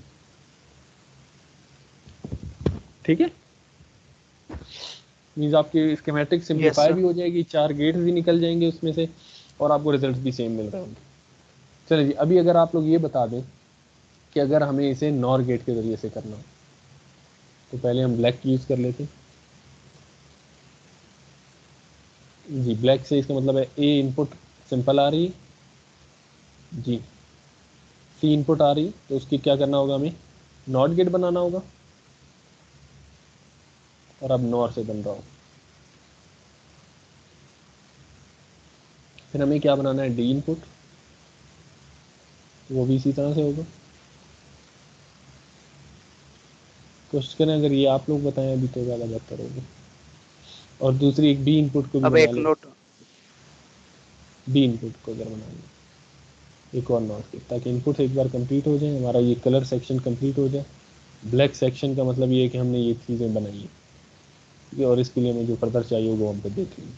A: ठीक है, मीन्स आपकी स्कीमेटिक
B: यस
A: सिंप्लीफाई
B: सर।
A: भी हो जाएगी, चार गेट्स भी निकल जाएंगे उसमें से, और आपको रिजल्ट भी सेम मिल रहे होंगे। चलिए जी, अभी अगर आप लोग ये बता दें कि अगर हमें इसे नॉर गेट के ज़रिए से करना हो, तो पहले हम ब्लैक यूज़ कर लेते हैं जी। ब्लैक से इसका मतलब है ए इनपुट सिंपल आ रही है जी, सी इनपुट आ रही, तो उसकी क्या करना होगा, हमें नॉट गेट बनाना होगा, और अब नॉर से बन रहा हो। फिर हमें क्या बनाना है, डी इनपुट, वो भी इसी तरह से होगा। कोशिश करें, अगर ये आप लोग बताएं अभी तो ज़्यादा बेहतर होगी। और दूसरी एक बी इनपुट को भी
B: अब
A: बना
B: एक
A: लें,
B: नोट
A: बी इनपुट को अगर बना लें एक और नॉट के, ताकि इनपुट एक बार कंप्लीट हो जाए, हमारा ये कलर सेक्शन कंप्लीट हो जाए। ब्लैक सेक्शन का मतलब ये है कि हमने ये चीज़ें बनाई है, ठीक है, और इसके लिए हमें जो फर्दर चाहिए वो हम पे देख लेंगे।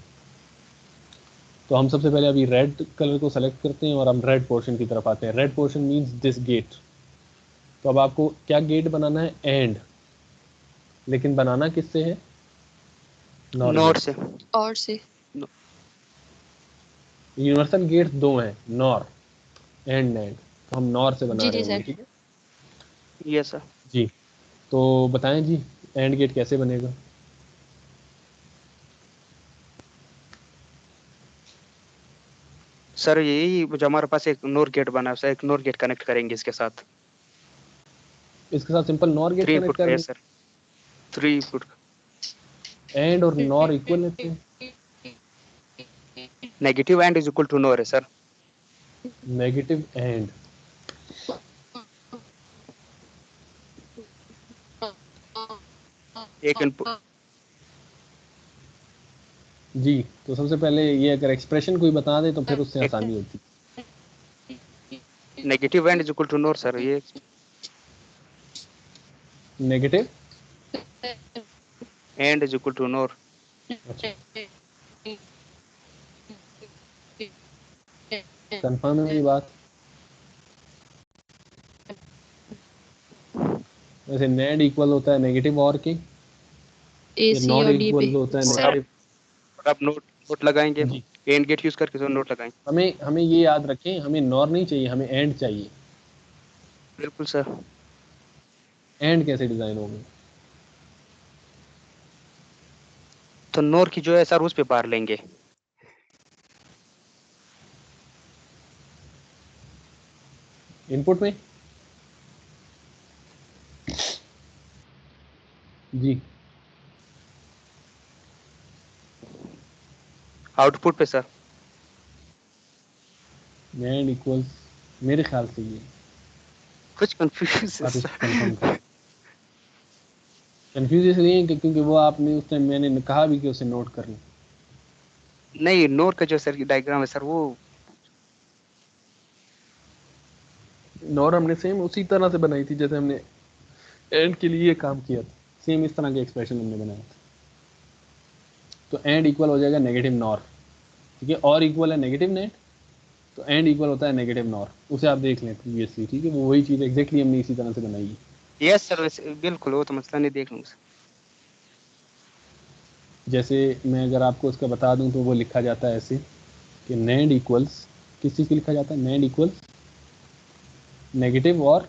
A: तो हम सबसे पहले अभी रेड कलर को सेलेक्ट करते हैं और हम रेड पोर्शन की तरफ आते हैं। Red portion means this gate. तो अब आपको क्या गेट बनाना है? एंड। लेकिन बनाना किससे है? NOR
B: not
A: gate.
B: से।
C: और से।
A: यूनिवर्सल गेट दो हैं, नॉर एंड नैंड। तो हम नॉर से बना
C: जी
A: रहे
C: जी
A: होंगे,
C: सर।
A: ठीक है
B: यस सर।
A: जी। तो बताएं जी, एंड गेट कैसे बनेगा?
B: सर यही जो हमारे पास एक नोर गेट बना है सर, एक नोर गेट कनेक्ट करेंगे इसके साथ।
A: इसके साथ simple NOR gate
B: 3
A: connect
B: input
A: कर
B: का है
A: दें।
B: सर, 3 इनपुट का।
A: एंड और नॉर इक्वल लेते हैं।
B: Negative AND is equal to NOR है सर।
A: नेगेटिव एंड,
B: एक इनपुट
A: जी। तो सबसे पहले ये अगर एक्सप्रेशन कोई बता दे तो फिर उससे
B: एक
A: आसानी होती।
B: Negative AND is equal to NOR sir, ये
A: negative,
B: AND is equal to NOR.
A: अच्छा, कंफर्म है मेरी बात? वैसे नेड इक्वल होता है नेगेटिव और के,
C: ए
A: ये
C: सी
A: नॉर
C: और डी
A: इक्वल
C: पे।
A: होता है
B: और
A: नेगेटिव।
B: अब नोट नोट लगाएंगे,
A: जी,
B: एंड गेट यूज करके सर नोट लगाएंगे।
A: हमें हमें ये याद रखें, हमें नॉर नहीं चाहिए, हमें एंड चाहिए।
B: बिल्कुल सर।
A: एंड कैसे डिजाइन होगा?
B: तो नोर की जो है सर उस पे बार लेंगे।
A: इनपुट में? जी,
B: आउटपुट पे सर।
A: एंड इक्वल्स, मेरे ख्याल से ये,
B: कुछ कंफ्यूज है
A: आप इसको
B: सर।
A: कंफर्म करें। कंफ्यूज इसलिए है कि क्योंकि वो आपने उस टाइम मैंने कहा भी कि उसे नोट कर लें।
B: नहीं, नोर का जो सर डायग्राम है सर वो
A: नॉर हमने सेम उसी तरह से बनाई थी जैसे हमने एंड के लिए काम किया था, सेम इस तरह के एक्सप्रेशन हमने बनाया था। तो एंड इक्वल हो जाएगा नेगेटिव नॉर, ठीक है, और इक्वल है नेगेटिव नेट, तो एंड इक्वल होता है नेगेटिव नॉर। उसे आप देख लें प्रीवियसली, ठीक है, वो वही चीज़ एग्जैक्टली हमने इसी तरह से बनाई है।
B: यस सर, बिल्कुल वो तो मसला नहीं, देख लूंगा सर।
A: जैसे मैं अगर आपको उसका बता दूं तो वो लिखा जाता है ऐसे कि नैंड इक्वल्स, किस चीज़ की लिखा जाता है? नैंड इक्वल्स नेगेटिव और,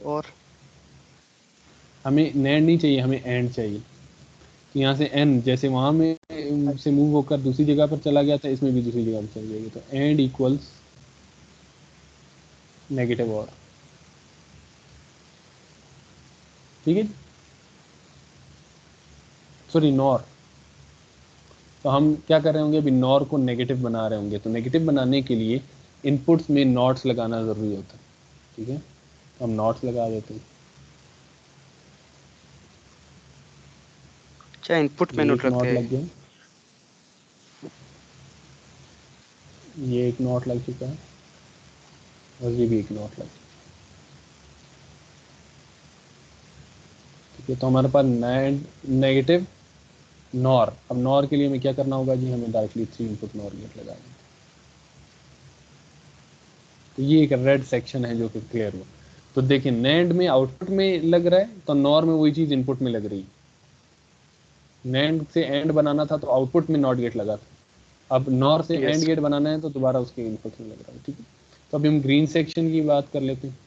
B: और
A: हमें नैंड नहीं चाहिए, हमें एंड चाहिए। तो यहाँ से एन जैसे वहाँ में से मूव होकर दूसरी जगह पर चला गया था, इसमें भी दूसरी जगह पर चल जाएगी। तो एंड इक्वल्स नेगेटिव और, ठीक है, सॉरी नॉर। तो हम क्या कर रहे होंगे अभी? नॉर को नेगेटिव बना रहे होंगे। तो नेगेटिव बनाने के लिए इनपुट्स में नॉट्स लगाना ज़रूरी होता है, ठीक है, तो हम नॉट्स लगा देते हैं।
B: अच्छा, इनपुट में
A: ये
B: नोट
A: एक
B: रखते
A: नॉट
B: हैं।
A: लग गया, ये एक नॉट लग चुका है, और ये भी एक नॉट लग चुका है, ठीक है। तो हमारे पास नेगेटिव नॉर। अब नॉर के लिए हमें क्या करना होगा जी? हमें डायरेक्टली 3 इनपुट नॉर गेट लगा देंगे। तो ये एक रेड सेक्शन है जो कि क्लियर हुआ। तो देखिए, नैंड में आउटपुट में लग रहा है, तो नॉर में वही चीज़ इनपुट में लग रही है। नैंड से एंड बनाना था तो आउटपुट में नॉट गेट लगा था, अब नॉर से एंड
B: यस।
A: गेट बनाना है तो दोबारा उसके इनपुट में लग रहा है, ठीक है। तो अभी हम ग्रीन सेक्शन की बात कर लेते हैं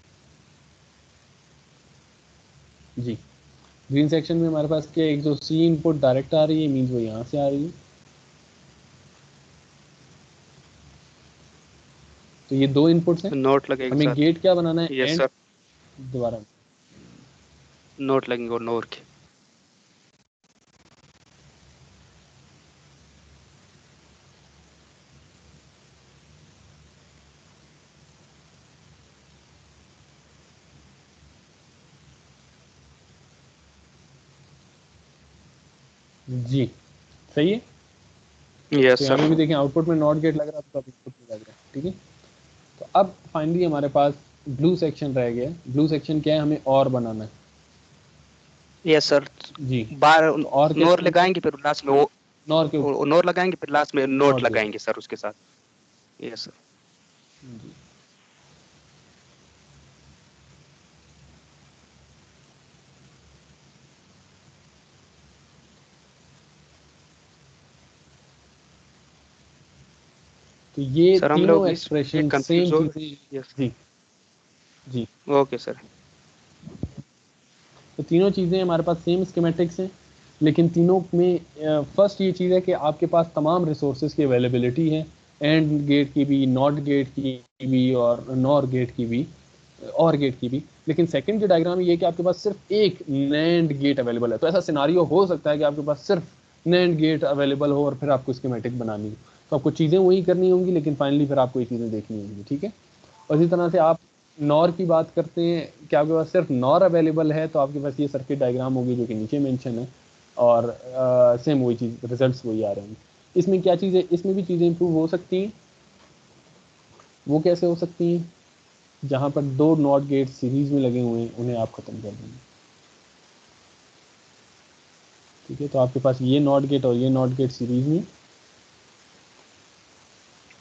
A: जी। ग्रीन सेक्शन में हमारे पास क्या, एक जो सी इनपुट डायरेक्ट आ रही है, मीन्स वो यहाँ से आ रही है। तो ये 2 इनपुट्स हैं।
B: नोट लगेगा
A: हमें
B: साथ।
A: गेट क्या बनाना है?
B: Yes
A: and.
B: सर,
A: दोबारा,
B: नोट लगेंगे और नोर के।
A: जी सही है।
B: यस
A: तो यहाँ पे भी
B: सर।
A: देखें आउटपुट में नॉट गेट लग रहा है, तो इनपुट में लग रहा है, ठीक है। तो अब फाइनली हमारे पास ब्लू सेक्शन रह गया। ब्लू सेक्शन क्या है, हमें और बनाना है।
B: Yes sir.
A: जी,
B: बार
A: तो और
B: नोर
A: कैसे बनता है,
B: लगाएंगे फिर लास्ट में वो
A: नॉर के ऊपर
B: नोर लगाएंगे फिर लास्ट में नोट
A: नॉट के
B: लगाएंगे
A: ऊपर।
B: सर उसके साथ। Yes sir.
A: जी तो ये
B: सर हम
A: तीनों
B: लोग इस पे
A: एक्सप्रेशन
B: कंफ्यूज
A: सेम
B: हो
A: चीजें।
B: गए। यस।
A: जी जी,
B: ओके सर।
A: तो तीनों चीज़ें हमारे पास सेम स्कीमेटिक्स हैं, लेकिन तीनों में फर्स्ट ये चीज़ है कि आपके पास तमाम रिसोर्सेज की अवेलेबिलिटी है, एंड गेट की भी, नॉट गेट की भी, और नॉर गेट की भी, और गेट की भी। लेकिन सेकंड जो डायग्राम है ये कि आपके पास सिर्फ एक नैंड गेट अवेलेबल है। तो ऐसा सिनारियो हो सकता है कि आपके पास सिर्फ नैंड गेट अवेलेबल हो और फिर आपको स्कीमेटिक बनानी हो। तो आपको चीज़ें वही करनी होंगी, लेकिन फाइनली फिर आपको ये चीज़ें देखनी होंगी, ठीक है। और इसी तरह से आप नॉर की बात करते हैं कि आपके पास सिर्फ नॉर अवेलेबल है, तो आपके पास ये सर्किट डायग्राम होगी जो कि नीचे मेंशन है, और सेम वही चीज़, रिजल्ट्स वही आ रहे हैं। इसमें क्या चीज़ है, इसमें भी चीज़ें इंप्रूव हो सकती हैं। वो कैसे हो सकती हैं, जहाँ पर दो नॉट गेट सीरीज में लगे हुए हैं उन्हें आप ख़त्म कर देंगे, ठीक है। तो आपके पास ये नॉट गेट और ये नॉट गेट सीरीज में,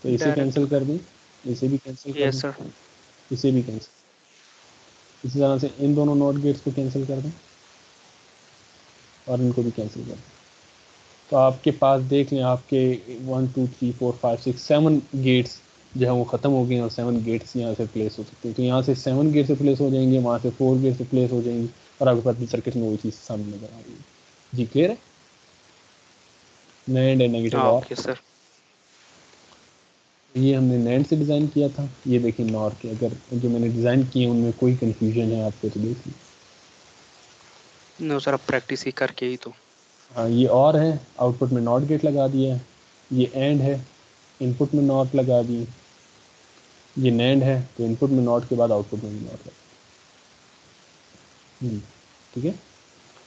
A: तो इसे
B: डायरेक्ट।
A: कैंसिल कर दें, इसे भी कैंसिल कर
B: यस
A: दें,
B: सर।
A: इसे भी कैंसिल। इसी तरह से इन दोनों नॉट गेट्स को कैंसिल कर दें और इनको भी कैंसिल कर दें। तो आपके पास देख लें, आपके 1 2 3 4 5 6 7 गेट्स जो है वो ख़त्म हो गए हैं, और 7 गेट्स यहाँ से प्लेस हो सकते हैं। तो यहाँ से 7 गेट से प्लेस हो जाएंगे, वहाँ से 4 गेट से प्लेस हो जाएंगी, और आपके पास सर्किट में वही चीज़ सामने नजर आ रही है। जी क्लियर है, नैंड एंड नेगेटिव और।
B: Okay sir.
A: ये हमने नैंड से डिज़ाइन किया था। ये देखिए नॉर के, अगर जो मैंने डिज़ाइन किए उनमें कोई कन्फ्यूजन है आपको तो देख लीजिए।
B: नो सर, अब प्रैक्टिस ही करके ही तो।
A: हाँ, ये और है, आउटपुट में नॉट गेट लगा दिया है। ये एंड है, इनपुट में नॉट लगा दिए। ये नैंड है, तो इनपुट में नॉट के बाद आउटपुट में भी नॉट लगा। ठीक है।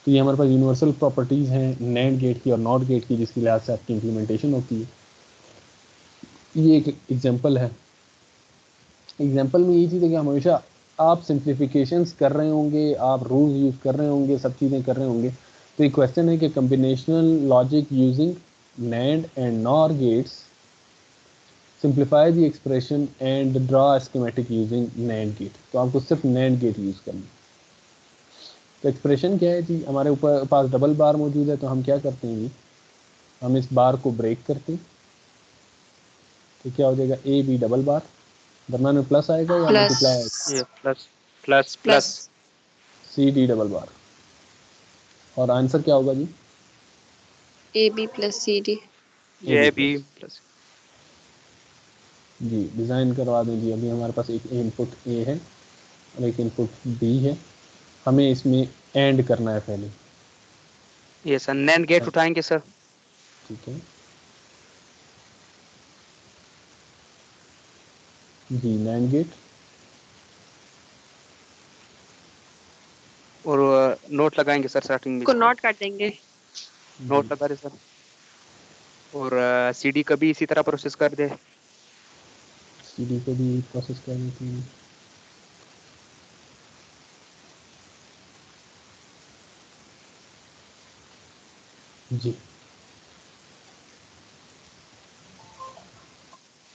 A: तो ये हमारे पास यूनिवर्सल प्रॉपर्टीज़ हैं नैंड गेट की और नॉट गेट की, जिसकी लिहाज से आपकी इम्प्लीमेंटेशन होती है। ये एक एग्जांपल है। एग्जांपल में ये चीज़ है कि हमेशा आप सिंप्लीफिकेशंस कर रहे होंगे, आप रूल्स यूज़ कर रहे होंगे, सब चीज़ें कर रहे होंगे। तो एक क्वेश्चन है कि combinational logic using NAND and NOR gates simplify the expression and draw schematic using NAND gate. तो आपको सिर्फ नैंड गेट यूज़ करना है। तो एक्सप्रेशन क्या है जी, हमारे ऊपर पास डबल बार मौजूद है, तो हम क्या करते हैं जी, हम इस बार को ब्रेक करते हैं। तो क्या हो जाएगा, ए बी डबल बार, दरम्यान में प्लस आएगा या
C: प्लस
A: मल्टीप्लाई आएगा,
B: ये plus plus
C: plus
B: plus.
A: C D double bar. और आंसर क्या होगा जी,
C: A B plus C D.
A: A B
B: ये भी
A: प्लस।
B: प्लस।
A: जी डिज़ाइन करवा दें जी। अभी हमारे पास एक इनपुट ए है और एक इनपुट बी है, हमें इसमें एंड करना है पहले।
B: ये सर नैंड गेट उठाएंगे सर।
A: ठीक है जी, नैंड गेट।
B: और नोट लगाएंगे सर स्टार्टिंग में
C: को
B: इसके।
C: नॉट कर देंगे।
A: जी
B: नोट लगा रहे सर। और सीडी का भी इसी तरह प्रोसेस कर दे।
A: सी डी को भी प्रोसेस कर देते हैं। जी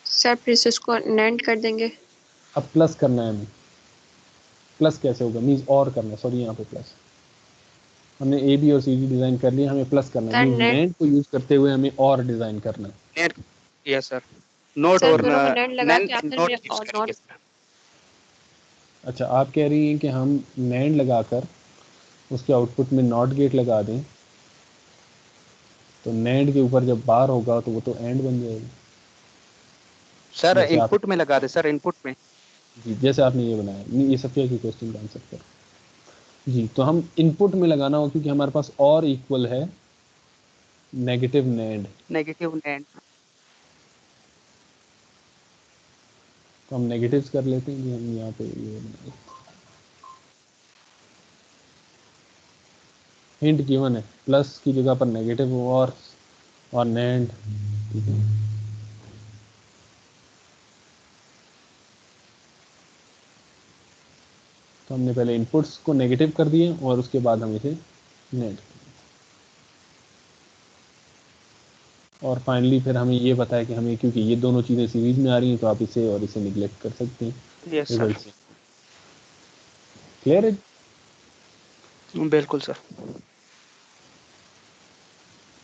C: सब प्रीसेस को नैंड कर देंगे।
A: अब प्लस करना है हमें। प्लस कैसे होगा, मीन्स और करना है, सॉरी यहाँ पे प्लस। हमने ए बी और सी डी डिज़ाइन कर लिया, हमें प्लस करना है,
C: सर
A: मीन्स
C: नैंड,
A: नैंड को यूज़ करते हुए हमें और डिज़ाइन करना है।
B: NAND. Yes sir. Note
C: sir
B: और
C: दोनों को नैंड लगा
B: नैंड
C: के आखिर
B: नोट
C: में
B: यूज
C: और
B: करेंगे
C: नॉट।
B: सर।
A: अच्छा, आप कह रही हैं कि हम नैंड लगाकर उसके आउटपुट में नॉट गेट लगा दें, तो नैंड के ऊपर जब बार होगा तो वो तो एंड बन जाएगा,
B: सर
A: जैसे आप,
B: इनपुट में लगा दे सर, इनपुट में।
A: जी जैसे आपने ये बनाया। नहीं, ये सफिया की क्वेश्चन का आंसर कर। जी, तो हम इनपुट में लगाना हो क्योंकि हमारे पास और इक्वल है नेगेटिव नैंड।
B: Negative NAND.
A: तो हम नेगेटिव्स कर लेते हैं कि हम, यहाँ पे ये बना लेते हैं। हिंट गिवन है, प्लस की जगह पर नेगेटिव और NAND, ठीक है। तो हमने पहले इनपुट्स को नेगेटिव कर दिए और उसके बाद हम इसे नेट, और फाइनली फिर हमें ये पता है कि हमें, क्योंकि ये दोनों चीज़ें सीरीज में आ रही हैं, तो आप इसे और इसे निगलेक्ट कर सकते हैं।
B: यस
A: रिजल्ट
B: सर,
A: क्लियर है?
B: बिल्कुल सर।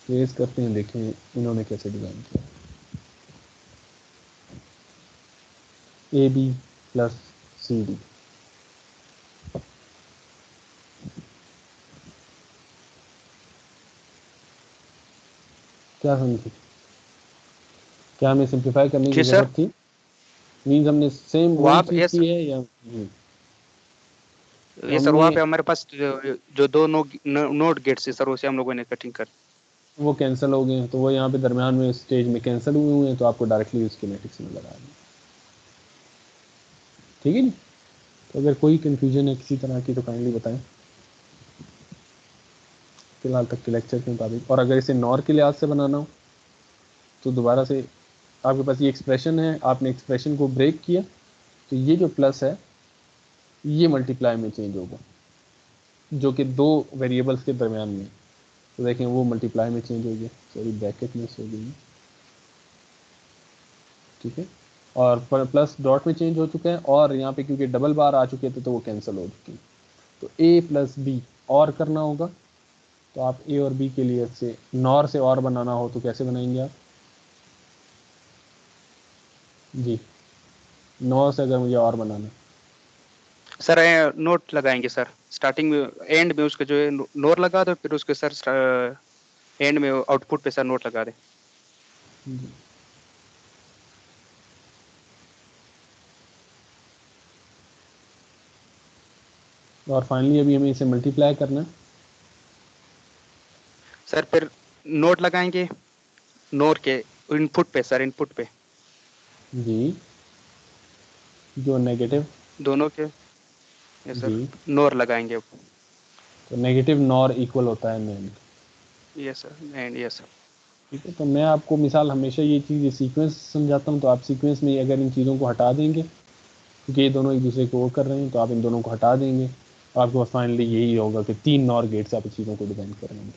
A: ट्रेस करते हैं, देखें इन्होंने कैसे डिज़ाइन किया। AB प्लस CD, क्या समझे? क्या हमें सिंप्लीफाई करने की
B: जी सर,
A: जरूरत थी? मीन्स हमने सेम वही
B: वहाँ पे
A: चीज़
B: यस
A: की है या तो
B: ये सर,
A: हमने
B: वहाँ पे हमारे पास जो दो नोट गेट्स है सर, उसे हम लोगों ने कटिंग कर।
A: वो कैंसिल हो गए हैं, तो वो यहाँ पे दरमियान में स्टेज में कैंसिल हुए हैं, तो आपको डायरेक्टली उसके मैट्रिक्स नजर आ रही है। ठीक है नी? तो अगर कोई कंफ्यूजन है किसी तरह की तो काइंडली बताएं, फिलहाल तक के लेक्चर के मुताबिक। और अगर इसे नॉर के लिहाज से बनाना हो तो दोबारा से आपके पास ये एक्सप्रेशन है, आपने एक्सप्रेशन को ब्रेक किया, तो ये जो प्लस है ये मल्टीप्लाई में चेंज होगा, जो कि दो वेरिएबल्स के दरमियान में। तो देखें वो मल्टीप्लाई में चेंज हो गया, सॉरी ब्रैकेट में से हो गई, ठीक है। और प्लस डॉट में चेंज हो चुका है, और यहाँ पे क्योंकि डबल बार आ चुके थे तो वो कैंसिल हो चुके हैं। तो A प्लस बी और करना होगा, तो आप A और B के लिए से नॉर से और बनाना हो तो कैसे बनाएंगे आप? जी, नॉर से अगर मुझे और बनाना,
B: सर नोट लगाएंगे सर, स्टार्टिंग में एंड में उसके जो है नोर लगा दो, फिर उसके सर एंड में आउटपुट पे सर नोट लगा दे।
A: और फाइनली अभी हमें इसे मल्टीप्लाई करना है।
B: सर फिर नोट लगाएंगे नोर के इनपुट पे सर, इनपुट पे
A: जी, जो नेगेटिव,
B: दोनों के। यस सर,
A: जी,
B: नोर लगाएंगे।
A: तो नेगेटिव नॉर इक्वल होता है NAND।
B: Yes sir, and yes sir.
A: ठीक है, तो मैं आपको मिसाल हमेशा ये चीज़ सीक्वेंस समझाता हूँ, तो आप सीक्वेंस में अगर इन चीज़ों को हटा देंगे, क्योंकि ये दोनों एक दूसरे को वो कर रहे हैं, तो आप इन दोनों को हटा देंगे, और आपके पास फाइनली यही होगा कि 3 नॉर गेट से आप चीज़ों को डिज़ाइन कर रहे हैं।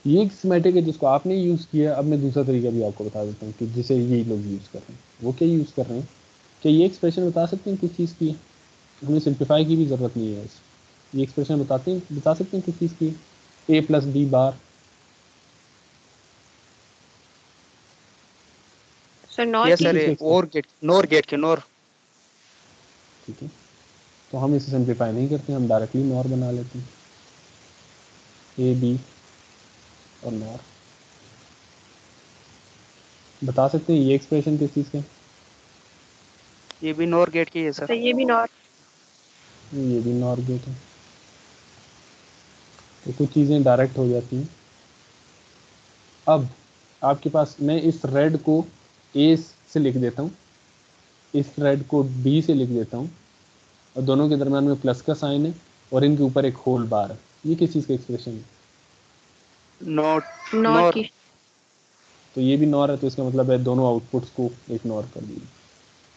A: ये एक स्कीमेटिक है जिसको आपने यूज़ किया। अब मैं दूसरा तरीका भी आपको बता देता हूँ कि जिसे ये लोग यूज़ कर रहे हैं, वो क्या यूज़ कर रहे हैं। क्या ये एक्सप्रेशन बता सकते हैं किस चीज़ की है? हमें सिंप्लीफाई की भी ज़रूरत नहीं है। ये एक्सप्रेशन बता सकते हैं किस चीज़ की है? A plus B bar,
C: sir NOR
B: yes
C: की।
B: सर,
A: किस चीज़ का?
B: और गेट नोर, गेट के नोर।
A: ठीक है, तो हम इसे सिंप्लीफाई नहीं करते, हम डायरेक्टली नॉर बना लेते हैं, A B और नॉर। बता सकते हैं ये एक्सप्रेशन किस चीज़ का है?
B: ये भी नोर गेट की है सर।
C: तो ये भी नॉर।
A: ये भी नॉर गेट है। तो कुछ चीज़ें डायरेक्ट हो जाती हैं। अब आपके पास, मैं इस रेड को A से लिख देता हूँ, इस रेड को B से लिख देता हूँ, और दोनों के दरम्यान में प्लस का साइन है, और इनके ऊपर एक होल बार है। ये किस चीज़ का एक्सप्रेशन है?
B: नोट
C: नॉर
B: नोर।
C: की।
A: तो ये भी नॉर है, तो इसका मतलब है दोनों आउटपुट्स को एक नॉर कर दिए।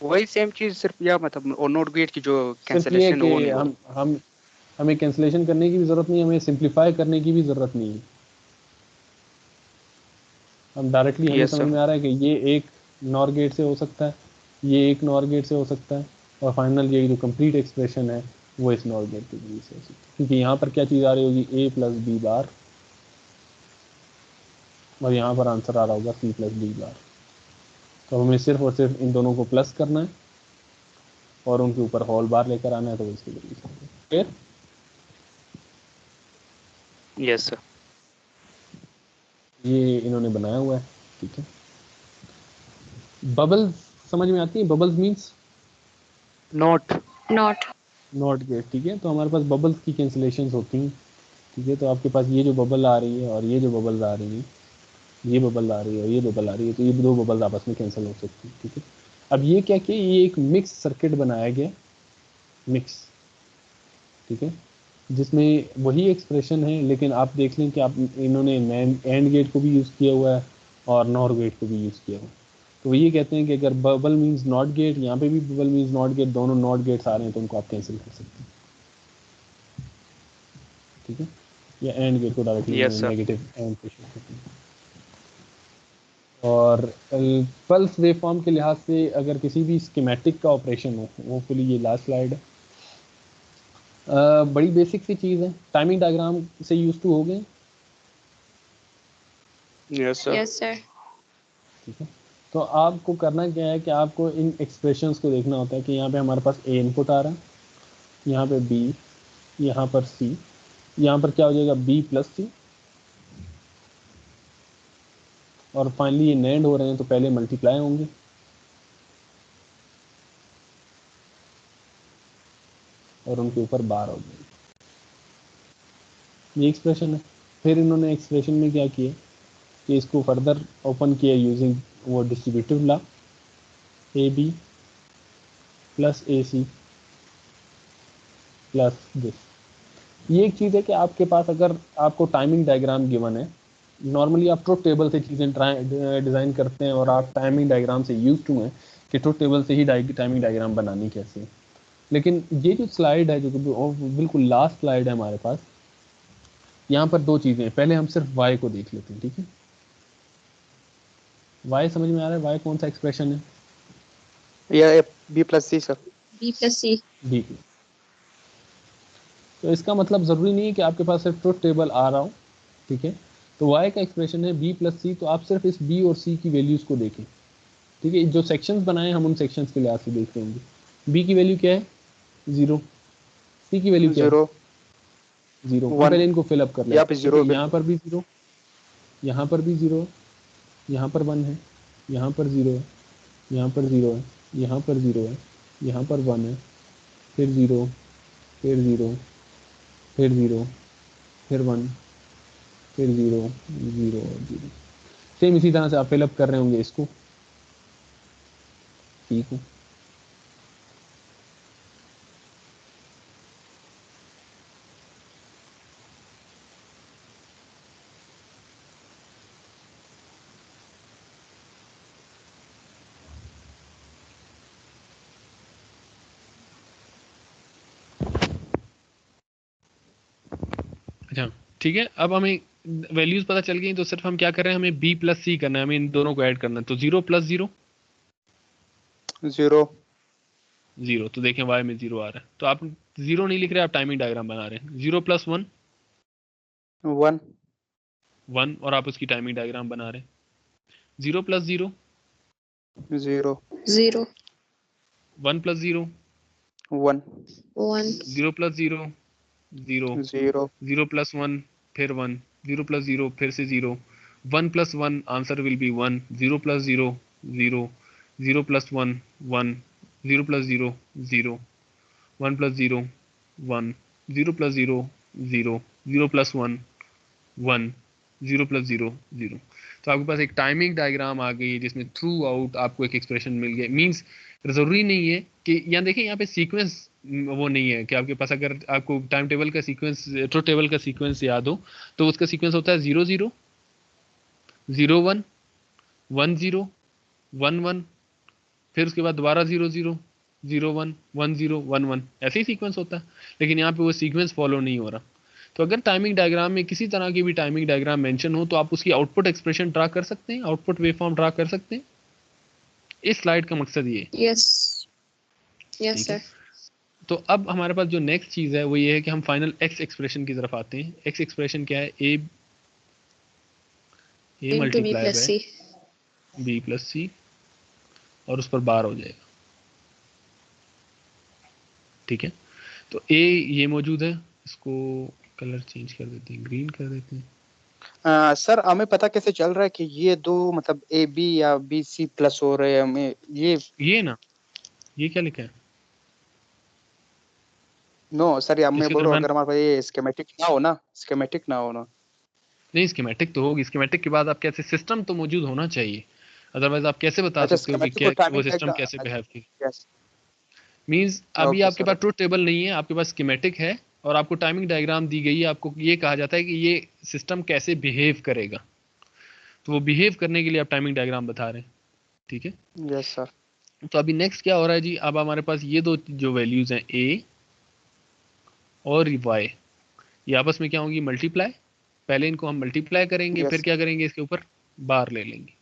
B: वही सेम चीज, सिर्फ या मतलब और नोट गेट की जो
A: सिर्फ ये है
B: कैंसिलेशन
A: कि
B: वो नहीं होता।
A: हम हमें कैंसिलेशन करने की भी ज़रूरत नहीं है, हमें सिंप्लीफाई करने की भी ज़रूरत नहीं है। हम डायरेक्टली, हमें
B: यस
A: समझ
B: सर।
A: में आ रहा है कि ये एक नॉर गेट से हो सकता है, ये एक नॉर गेट से हो सकता है, और फाइनल ये जो कंप्लीट एक्सप्रेशन है वो इस नॉर गेट के जरिए से हो सकती है। क्योंकि यहाँ पर क्या चीज़ आ रही होगी? A प्लस बी बार, और यहाँ पर आंसर आ रहा होगा C प्लस बी बार। तो हमें सिर्फ और सिर्फ इन दोनों को प्लस करना है और उनके ऊपर होल बार लेकर आना है, तो इसके जरिए से फिर
B: यस सर।
A: ये इन्होंने बनाया हुआ है। ठीक है, बबल्स समझ में आती है? Bubbles means
B: note.
C: Not.
A: Not gate. ठीक है, तो हमारे पास बबल्स की कैंसिलेशन होती हैं। ठीक है, तो आपके पास ये जो बबल आ रही है और ये जो बबल आ रही है, ये बबल आ रही है और ये बबल आ रही है, तो ये दो बबल आपस में कैंसिल हो सकती है। ठीक है, अब ये क्या किया, ये एक मिक्स सर्किट बनाया गया, मिक्स। ठीक है, जिसमें वही एक्सप्रेशन है, लेकिन आप देख लें कि आप इन्होंने एंड गेट को भी यूज़ किया हुआ है और नॉर गेट को भी यूज़ किया हुआ है। तो वो ये कहते हैं कि अगर बबल मीन्स नॉट गेट, यहाँ पे भी बबल मीन्स नॉट गेट, दोनों नॉट गेट्स आ रहे हैं तो उनको आप कैंसिल कर सकते हैं, ठीक है, या एंड गेट को directly
B: yes sir.
A: Negative and पे शो करते हैं। और पल्स वेवफॉर्म के लिहाज से अगर किसी भी स्कीमेटिक का ऑपरेशन हो, होपफुली ये लास्ट स्लाइड है, बड़ी बेसिक सी चीज़ है, टाइमिंग डायग्राम से यूज टू हो गए,
B: यस सर।
C: Yes sir.
A: ठीक है। तो आपको करना क्या है कि आपको इन एक्सप्रेशंस को देखना होता है कि यहाँ पे हमारे पास ए इनपुट आ रहा है, यहाँ पे बी, यहाँ पर सी, यहाँ पर क्या हो जाएगा बी प्लस सी, और फाइनली ये नैंड हो रहे हैं तो पहले मल्टीप्लाई होंगे, और उनके ऊपर बार हो जाएगी, ये एक्सप्रेशन है। फिर इन्होंने एक्सप्रेशन में क्या किया कि इसको फर्दर ओपन किया यूजिंग वो distributive law, A B plus A C plus this. ये एक चीज़ है कि आपके पास अगर आपको टाइमिंग डायग्राम गिवन है, नॉर्मली आप ट्रुथ टेबल से चीज़ें डिज़ाइन करते हैं और आप टाइमिंग डायग्राम से यूज टू हैं कि ट्रुथ टेबल से ही टाइमिंग डायग्राम बनानी कैसे है। लेकिन ये जो स्लाइड है, जो कि बिल्कुल लास्ट स्लाइड है हमारे पास, यहाँ पर दो चीज़ें हैं। पहले हम सिर्फ y को देख लेते हैं, ठीक है। y समझ में आ रहा है, y कौन सा एक्सप्रेशन है?
B: ये बी प्लस सी सर।
C: बी प्लस सी।
A: b। तो इसका मतलब ज़रूरी नहीं है कि आपके पास सिर्फ ट्रुथ टेबल आ रहा हो, ठीक है। तो y का एक्सप्रेशन है b प्लस सी, तो आप सिर्फ इस b और c की वैल्यूज़ को देखें, ठीक है। जो सेक्शंस बनाए हम उन सेक्शंस के लिहाज से देखते होंगे। b की वैल्यू क्या है? 0। c की वैल्यू क्या है?
B: 0
A: 0। हम
B: 1
A: पहले इनको फिलअप कर
B: यहाँ
A: लेते
B: पे
A: हैं, ठीक है।
B: 0
A: यहाँ पर भी 0, यहाँ पर भी 0, यहाँ पर 1 है, यहाँ पर 0 है, यहाँ पर 0 है, यहाँ पर 0 है, यहाँ पर 1 है, फिर 0, फिर 0, फिर 0, फिर 1, फिर 0, 0 और 0। सेम इसी तरह से आप फिलअप कर रहे होंगे इसको, ठीक है। अच्छा, ठीक है। अब हमें वैल्यूज पता चल गई, तो सिर्फ हम क्या कर रहे हैं, हमें b प्लस सी करना है, हमें इन दोनों को ऐड करना है। तो 0 प्लस 0
B: 0
A: 0, तो देखें y में 0 आ रहा है, तो आप 0 नहीं लिख रहे, आप टाइमिंग डायग्राम बना रहे हैं। 0 प्लस 1
B: 1
A: 1, और आप उसकी टाइमिंग डायग्राम बना रहे हैं। 0 प्लस 0
B: 0
C: 0
A: 1 प्लस 0
B: 1
C: 1
A: 0 प्लस 0 0
B: 0
A: 0 प्लस 1 फिर 1, 0 प्लस 0 फिर से 0, 1 plus 1 answer will be 1, 0 plus 0 0, 0 plus 1 1, 0 plus 0 0, 1 plus 0 1, 0 plus 0 0, 0 plus 1 1, 0 plus 0 0। तो आपके पास एक टाइमिंग डायग्राम आ गई जिसमें थ्रू आउट आपको एक एक्सप्रेशन मिल गया। मींस जरूरी नहीं है कि यहाँ देखिए, यहाँ पे सीक्वेंस वो नहीं है कि आपके पास अगर आपको टाइम टेबल का सीक्वेंस, ट्रुथ टेबल का सीक्वेंस याद हो, तो उसका सीक्वेंस होता है 0 0 0 1 1 0 1 1, फिर उसके बाद दोबारा 0 0 0 1 1 0 1 1, ऐसे ही सीक्वेंस होता है। लेकिन यहाँ पे वो सीक्वेंस फॉलो नहीं हो रहा। तो अगर टाइमिंग डायग्राम में किसी तरह की भी टाइमिंग डायग्राम मेंशन हो, तो आप उसकी आउटपुट एक्सप्रेशन ड्रा कर सकते हैं, आउटपुट वेवफॉर्म ड्रा कर सकते हैं। इस स्लाइड का मकसद ये है,
C: यस यस
A: ठीक है।
C: सर।
A: तो अब हमारे पास जो नेक्स्ट चीज़ है वो ये है कि हम फाइनल एक्स एक्सप्रेशन की तरफ आते हैं। एक्स एक्सप्रेशन क्या है? A
C: into B
A: multiply
C: plus
A: by
C: C.
A: B plus C, और उस पर बार हो जाएगा, ठीक है। तो ए ये मौजूद है, इसको कलर चेंज कर देते हैं, ग्रीन कर देते हैं।
B: सर हमें पता कैसे चल रहा है कि ये दो मतलब ए बी या बी सी प्लस हो रहे हैं हमें ये
A: ना, ये क्या लिखा है?
B: नो सर ये मैं
A: इसके
B: बोल रहा हूँ
A: दरम्यान
B: अगर हमारे पास ये स्केमेटिक ना हो ना।
A: नहीं, स्कीमेटिक तो होगी। स्कीमेटिक के बाद आप कैसे, सिस्टम तो मौजूद होना चाहिए, अदरवाइज आप कैसे बता
B: अच्छा
A: सकते हो कि
B: स्केमेटिक को
A: क्या वो
B: टाइमिंग
A: सिस्टम
B: डायग्राम।
A: कैसे बिहेव की।
B: यस
A: मींस अभी
B: ओके
A: आपके
B: सर
A: पास
B: ओके।
A: ट्रुथ टेबल नहीं है, आपके पास स्कीमेटिक है, और आपको टाइमिंग डायग्राम दी गई है, आपको ये कहा जाता है कि ये सिस्टम कैसे बिहेव करेगा, तो वो बिहेव करने के लिए आप टाइमिंग डायग्राम बता रहे हैं, ठीक है।
B: Yes sir.
A: तो अभी नेक्स्ट क्या हो रहा है जी, अब हमारे पास ये दो जो वैल्यूज हैं ए और वाई, ये आपस में क्या होंगी, मल्टीप्लाई। पहले इनको हम मल्टीप्लाई करेंगे, फिर
B: यस
A: क्या करेंगे, इसके ऊपर बार ले लेंगे,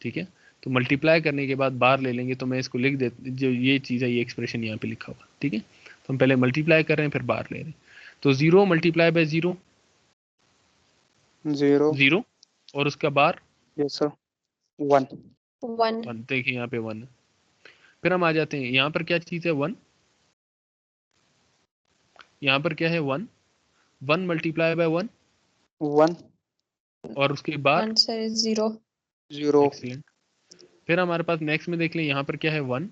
A: ठीक है। तो मल्टीप्लाई करने के बाद बार ले लेंगे, तो मैं इसको लिख दे, जो ये चीज़ है, ये एक्सप्रेशन यहाँ पे लिखा हुआ, ठीक है। तो हम पहले मल्टीप्लाई कर रहे हैं, फिर बार ले रहे हैं। तो 0 मल्टीप्लाई बाय 0
B: 0
A: 0, और उसका बार
B: यस सर 1
C: 1
A: 1, देखिए यहाँ पे 1 है। फिर हम आ जाते हैं यहाँ पर, क्या चीज़ है 1, यहाँ पर क्या है 1, 1 मल्टीप्लाई बाय 1
B: 1
A: और उसके बाद
C: आंसर इज 0
B: 0
A: एक्सीलेंट। फिर हमारे पास नेक्स्ट में देख लें, यहाँ पर क्या है 1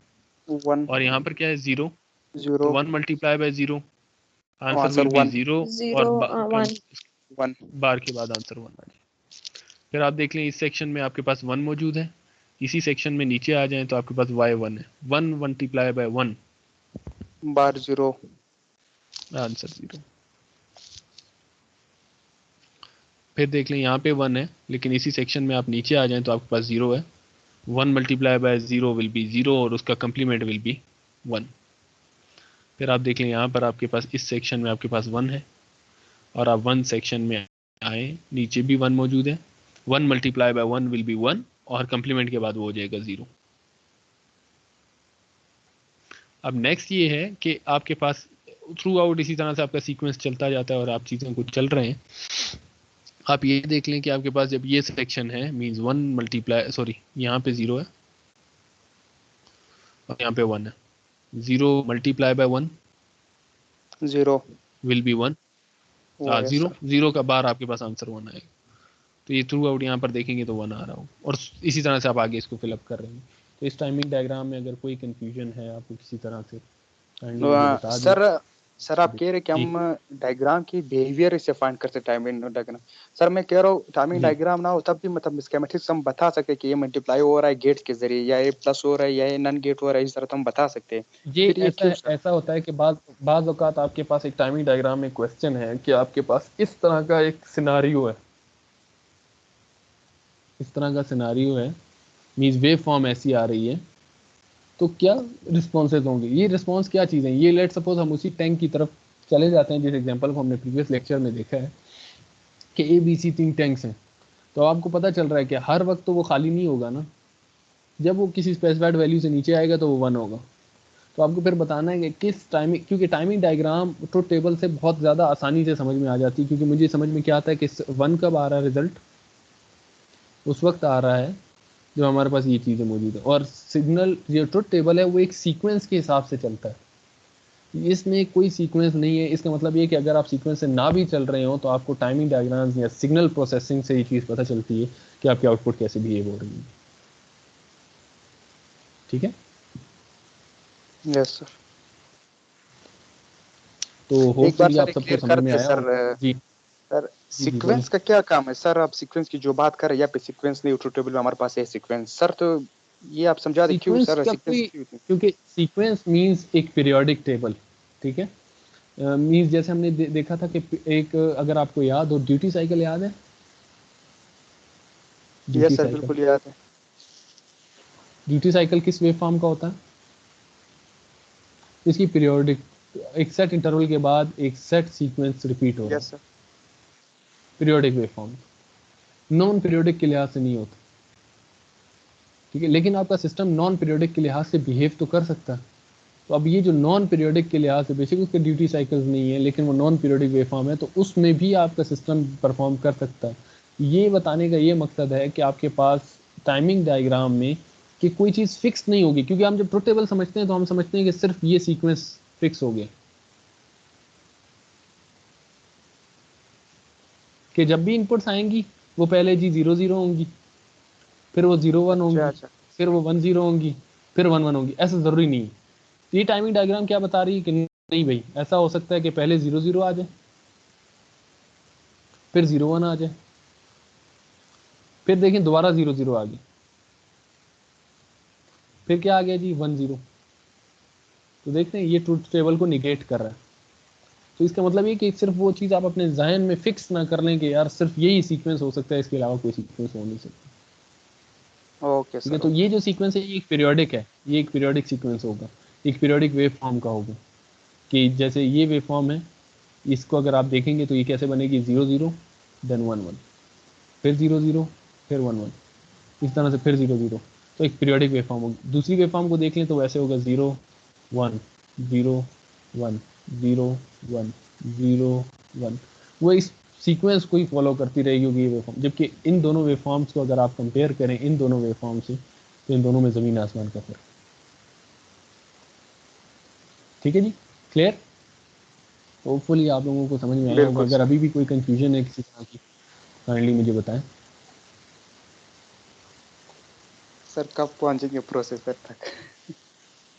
B: 1
A: और यहाँ पर क्या है 0, तो
B: 0
A: 1 multiply by 0, answer
B: answer
A: will be
B: 1
A: 0,
C: 0
A: और
C: 1
B: 1
A: बार के बाद आंसर 1 आ जाए। फिर आप देख लें इस सेक्शन में आपके पास 1 मौजूद है, इसी सेक्शन में नीचे आ जाएं तो आपके पास y1 है, 1 मल्टीप्लाई बाय 1
B: बार 0
A: आंसर 0। फिर देख लें यहाँ पे 1 है, लेकिन इसी सेक्शन में आप नीचे आ जाएं तो आपके पास 0 है, 1 मल्टीप्लाई बाय 0 विल बी 0 और उसका कंप्लीमेंट विल बी 1। फिर आप देख लें यहाँ पर आपके पास इस सेक्शन में आपके पास 1 है, और आप 1 सेक्शन में आए, नीचे भी 1 मौजूद है, 1 मल्टीप्लाई बाय 1 विल बी 1 और कंप्लीमेंट के बाद वो हो जाएगा 0। अब नेक्स्ट ये है कि आपके पास थ्रू आउट इसी तरह से आपका सीक्वेंस चलता जाता है और आप चीज़ें कुछ चल रहे हैं। आप ये देख लें कि आपके पास जब ये सेक्शन है, मींस 1 मल्टीप्लाई, सॉरी यहाँ पे 0 है और यहाँ पे 1 है, 0 multiply by 1
B: 0
A: will be 1,
B: yes
A: 0
B: sir
A: 0 का बार आपके पास आंसर 1 आएगा। तो ये थ्रू आउट यहाँ पर देखेंगे तो 1 आ रहा हो, और इसी तरह से आप आगे इसको फिलअप कर रहे हैं। तो इस टाइमिंग डायग्राम में अगर कोई कंफ्यूजन है आपको किसी तरह से, काइंडली मुझे बता दें।
B: सर सर आप कह रहे कि
A: जी
B: हम डायग्राम की बिहेवियर इससे फाइंड करते टाइमिंग डायग्राम। सर मैं कह रहा हूँ टाइमिंग
A: जी
B: डायग्राम ना हो तब भी मतलब स्कीमेटिक्स हम बता सकते हैं कि ये मल्टीप्लाई हो रहा है गेट्स के जरिए, या ये प्लस हो रहा है, या ये नन गेट हो रहा है, इस तरह तो हम बता सकते हैं।
A: ये
B: फिर ये क्यों सर?
A: ऐसा होता है कि बाज़ औक़ात आपके पास एक टाइमिंग डायग्राम में क्वेश्चन है कि आपके पास इस तरह का एक सिनारियो है, इस तरह का सिनारियो है, मींस वेव फॉर्म ऐसी आ रही है, तो क्या रिस्पॉन्सेज होंगे, ये रिस्पॉन्स क्या चीज़ें, ये लेट सपोज हम उसी टैंक की तरफ चले जाते हैं जिस एग्जांपल को हमने प्रीवियस लेक्चर में देखा है कि ABC 3 टैंक्स हैं। तो आपको पता चल रहा है कि हर वक्त तो वो खाली नहीं होगा ना, जब वो किसी स्पेसिफाइड वैल्यू से नीचे आएगा तो वो 1 होगा। तो आपको फिर बताना है कि किस टाइमिंग, क्योंकि टाइमिंग डायग्राम ट्रुथ टेबल से बहुत ज़्यादा आसानी से समझ में आ जाती है, क्योंकि मुझे समझ में क्या आता है कि 1 कब आ रहा है, रिजल्ट उस वक्त आ रहा है जब हमारे पास ये चीज़ें मौजूद है, और सिग्नल जो ट्रुथ टेबल है वो एक सीक्वेंस के हिसाब से चलता है, इसमें कोई सीक्वेंस नहीं है। इसका मतलब ये कि अगर आप सीक्वेंस से ना भी चल रहे हो तो आपको टाइमिंग डायग्राम्स या सिग्नल प्रोसेसिंग से ये चीज़ पता चलती है कि आपकी आउटपुट कैसे बिहेव हो रही है, ठीक है।
B: Yes sir.
A: तो
B: एक बार
A: होपफुली
B: सर
A: आप
B: एक
A: सबको
B: क्लियर
A: समझ
B: कर
A: में
B: दे
A: आया
B: सर।
A: हो। जी
B: सर
A: जी जी बोलिए।
B: सीक्वेंस का क्या काम है सर? आप सीक्वेंस की जो बात कर रहे हैं, यहाँ पे सीक्वेंस नहीं, ट्रुथ टेबल में हमारे पास है सीक्वेंस सर, तो ये आप समझा दे क्यों
A: सीक्वेंस
B: सर
A: का
B: सीक्वेंस
A: कोई,
B: क्यों?
A: क्योंकि सीक्वेंस मींस एक पीरियोडिक टेबल, ठीक है। मींस जैसे हमने देखा था कि एक, अगर आपको याद हो, ड्यूटी साइकिल याद है, ड्यूटी
B: यस सर
A: साइकिल,
B: बिल्कुल याद है।
A: ड्यूटी साइकिल किस वेव फॉर्म का होता है, इसकी पीरियोडिक, एक सेट इंटरवल के बाद एक सेट सीक्वेंस रिपीट हो रहा है,
B: yes sir
A: periodic wave form, non periodic के लिहाज से नहीं होता, ठीक है। लेकिन आपका सिस्टम नॉन पीरियोडिक के लिहाज से बिहेव तो कर सकता है। तो अब ये जो नॉन पीरियोडिक के लिहाज से, बेसिक उसके ड्यूटी साइकिल्स नहीं है लेकिन वो नॉन पीरियोडिक वेव फॉर्म है, तो उसमें भी आपका सिस्टम परफॉर्म कर सकता है। ये बताने का ये मकसद है कि आपके पास टाइमिंग डायग्राम में कि कोई चीज़ फिक्स नहीं होगी, क्योंकि हम जब ट्रुथ टेबल समझते हैं तो हम समझते हैं कि सिर्फ ये सीक्वेंस फिक्स हो गया, कि जब भी इनपुट्स आएंगी वो पहले जी 0 0 होंगी, फिर वो 0 1
B: अच्छा
A: होंगी,
B: अच्छा
A: फिर वो 1 0 होंगी, फिर 1 1 होंगी। ऐसा ज़रूरी नहीं है। ये टाइमिंग डायग्राम क्या बता रही है कि नहीं भाई, ऐसा हो सकता है कि पहले 0 0 आ जाए, फिर 0 1 आ जाए, फिर देखें दोबारा 0 0 आ गया, फिर क्या आ गया जी 1 0। तो देखते हैं ये ट्रुथ टेबल को निगेट कर रहा है, तो इसका मतलब ये कि सिर्फ वो चीज़ आप अपने जहन में फिक्स ना कर लें कि यार सिर्फ यही सीक्वेंस हो सकता है, इसके अलावा कोई सीक्वेंस हो नहीं सकता।
B: ओके
A: ठीक है,
B: सर,
A: तो
B: ओके।
A: ये जो सीक्वेंस है ये एक पीरियोडिक है, ये एक पीरियोडिक सीक्वेंस होगा, एक पीरियोडिक वेव फॉर्म का होगा। कि जैसे ये वेव फॉर्म है, इसको अगर आप देखेंगे तो ये कैसे बनेगी, 0 0 देन 1 1, फिर 0 0 फिर 1 1, इस तरह से फिर 0 0। तो एक पीरियोडिक वेव फॉर्म होगी। दूसरी वेव फॉर्म को देख लें तो वैसे होगा 0 1 0 1 0 1 0 1। वो इस सीक्वेंस को ही फॉलो करती रहेगी होगी ये वेव फॉर्म। जबकि इन दोनों वेव फॉर्म्स को अगर आप कंपेयर करें इन दोनों वेव फॉर्म से, तो इन दोनों में ज़मीन आसमान का फर्क। ठीक है जी, क्लियर? होपफुली आप लोगों को समझ में आया होगा।
B: बिल्कुल
A: अगर
B: सर।
A: अभी भी कोई कंफ्यूजन है किसी तरह की, काइंडली मुझे बताएं।
B: सर कब पहुंचेंगे प्रोसेसर तक?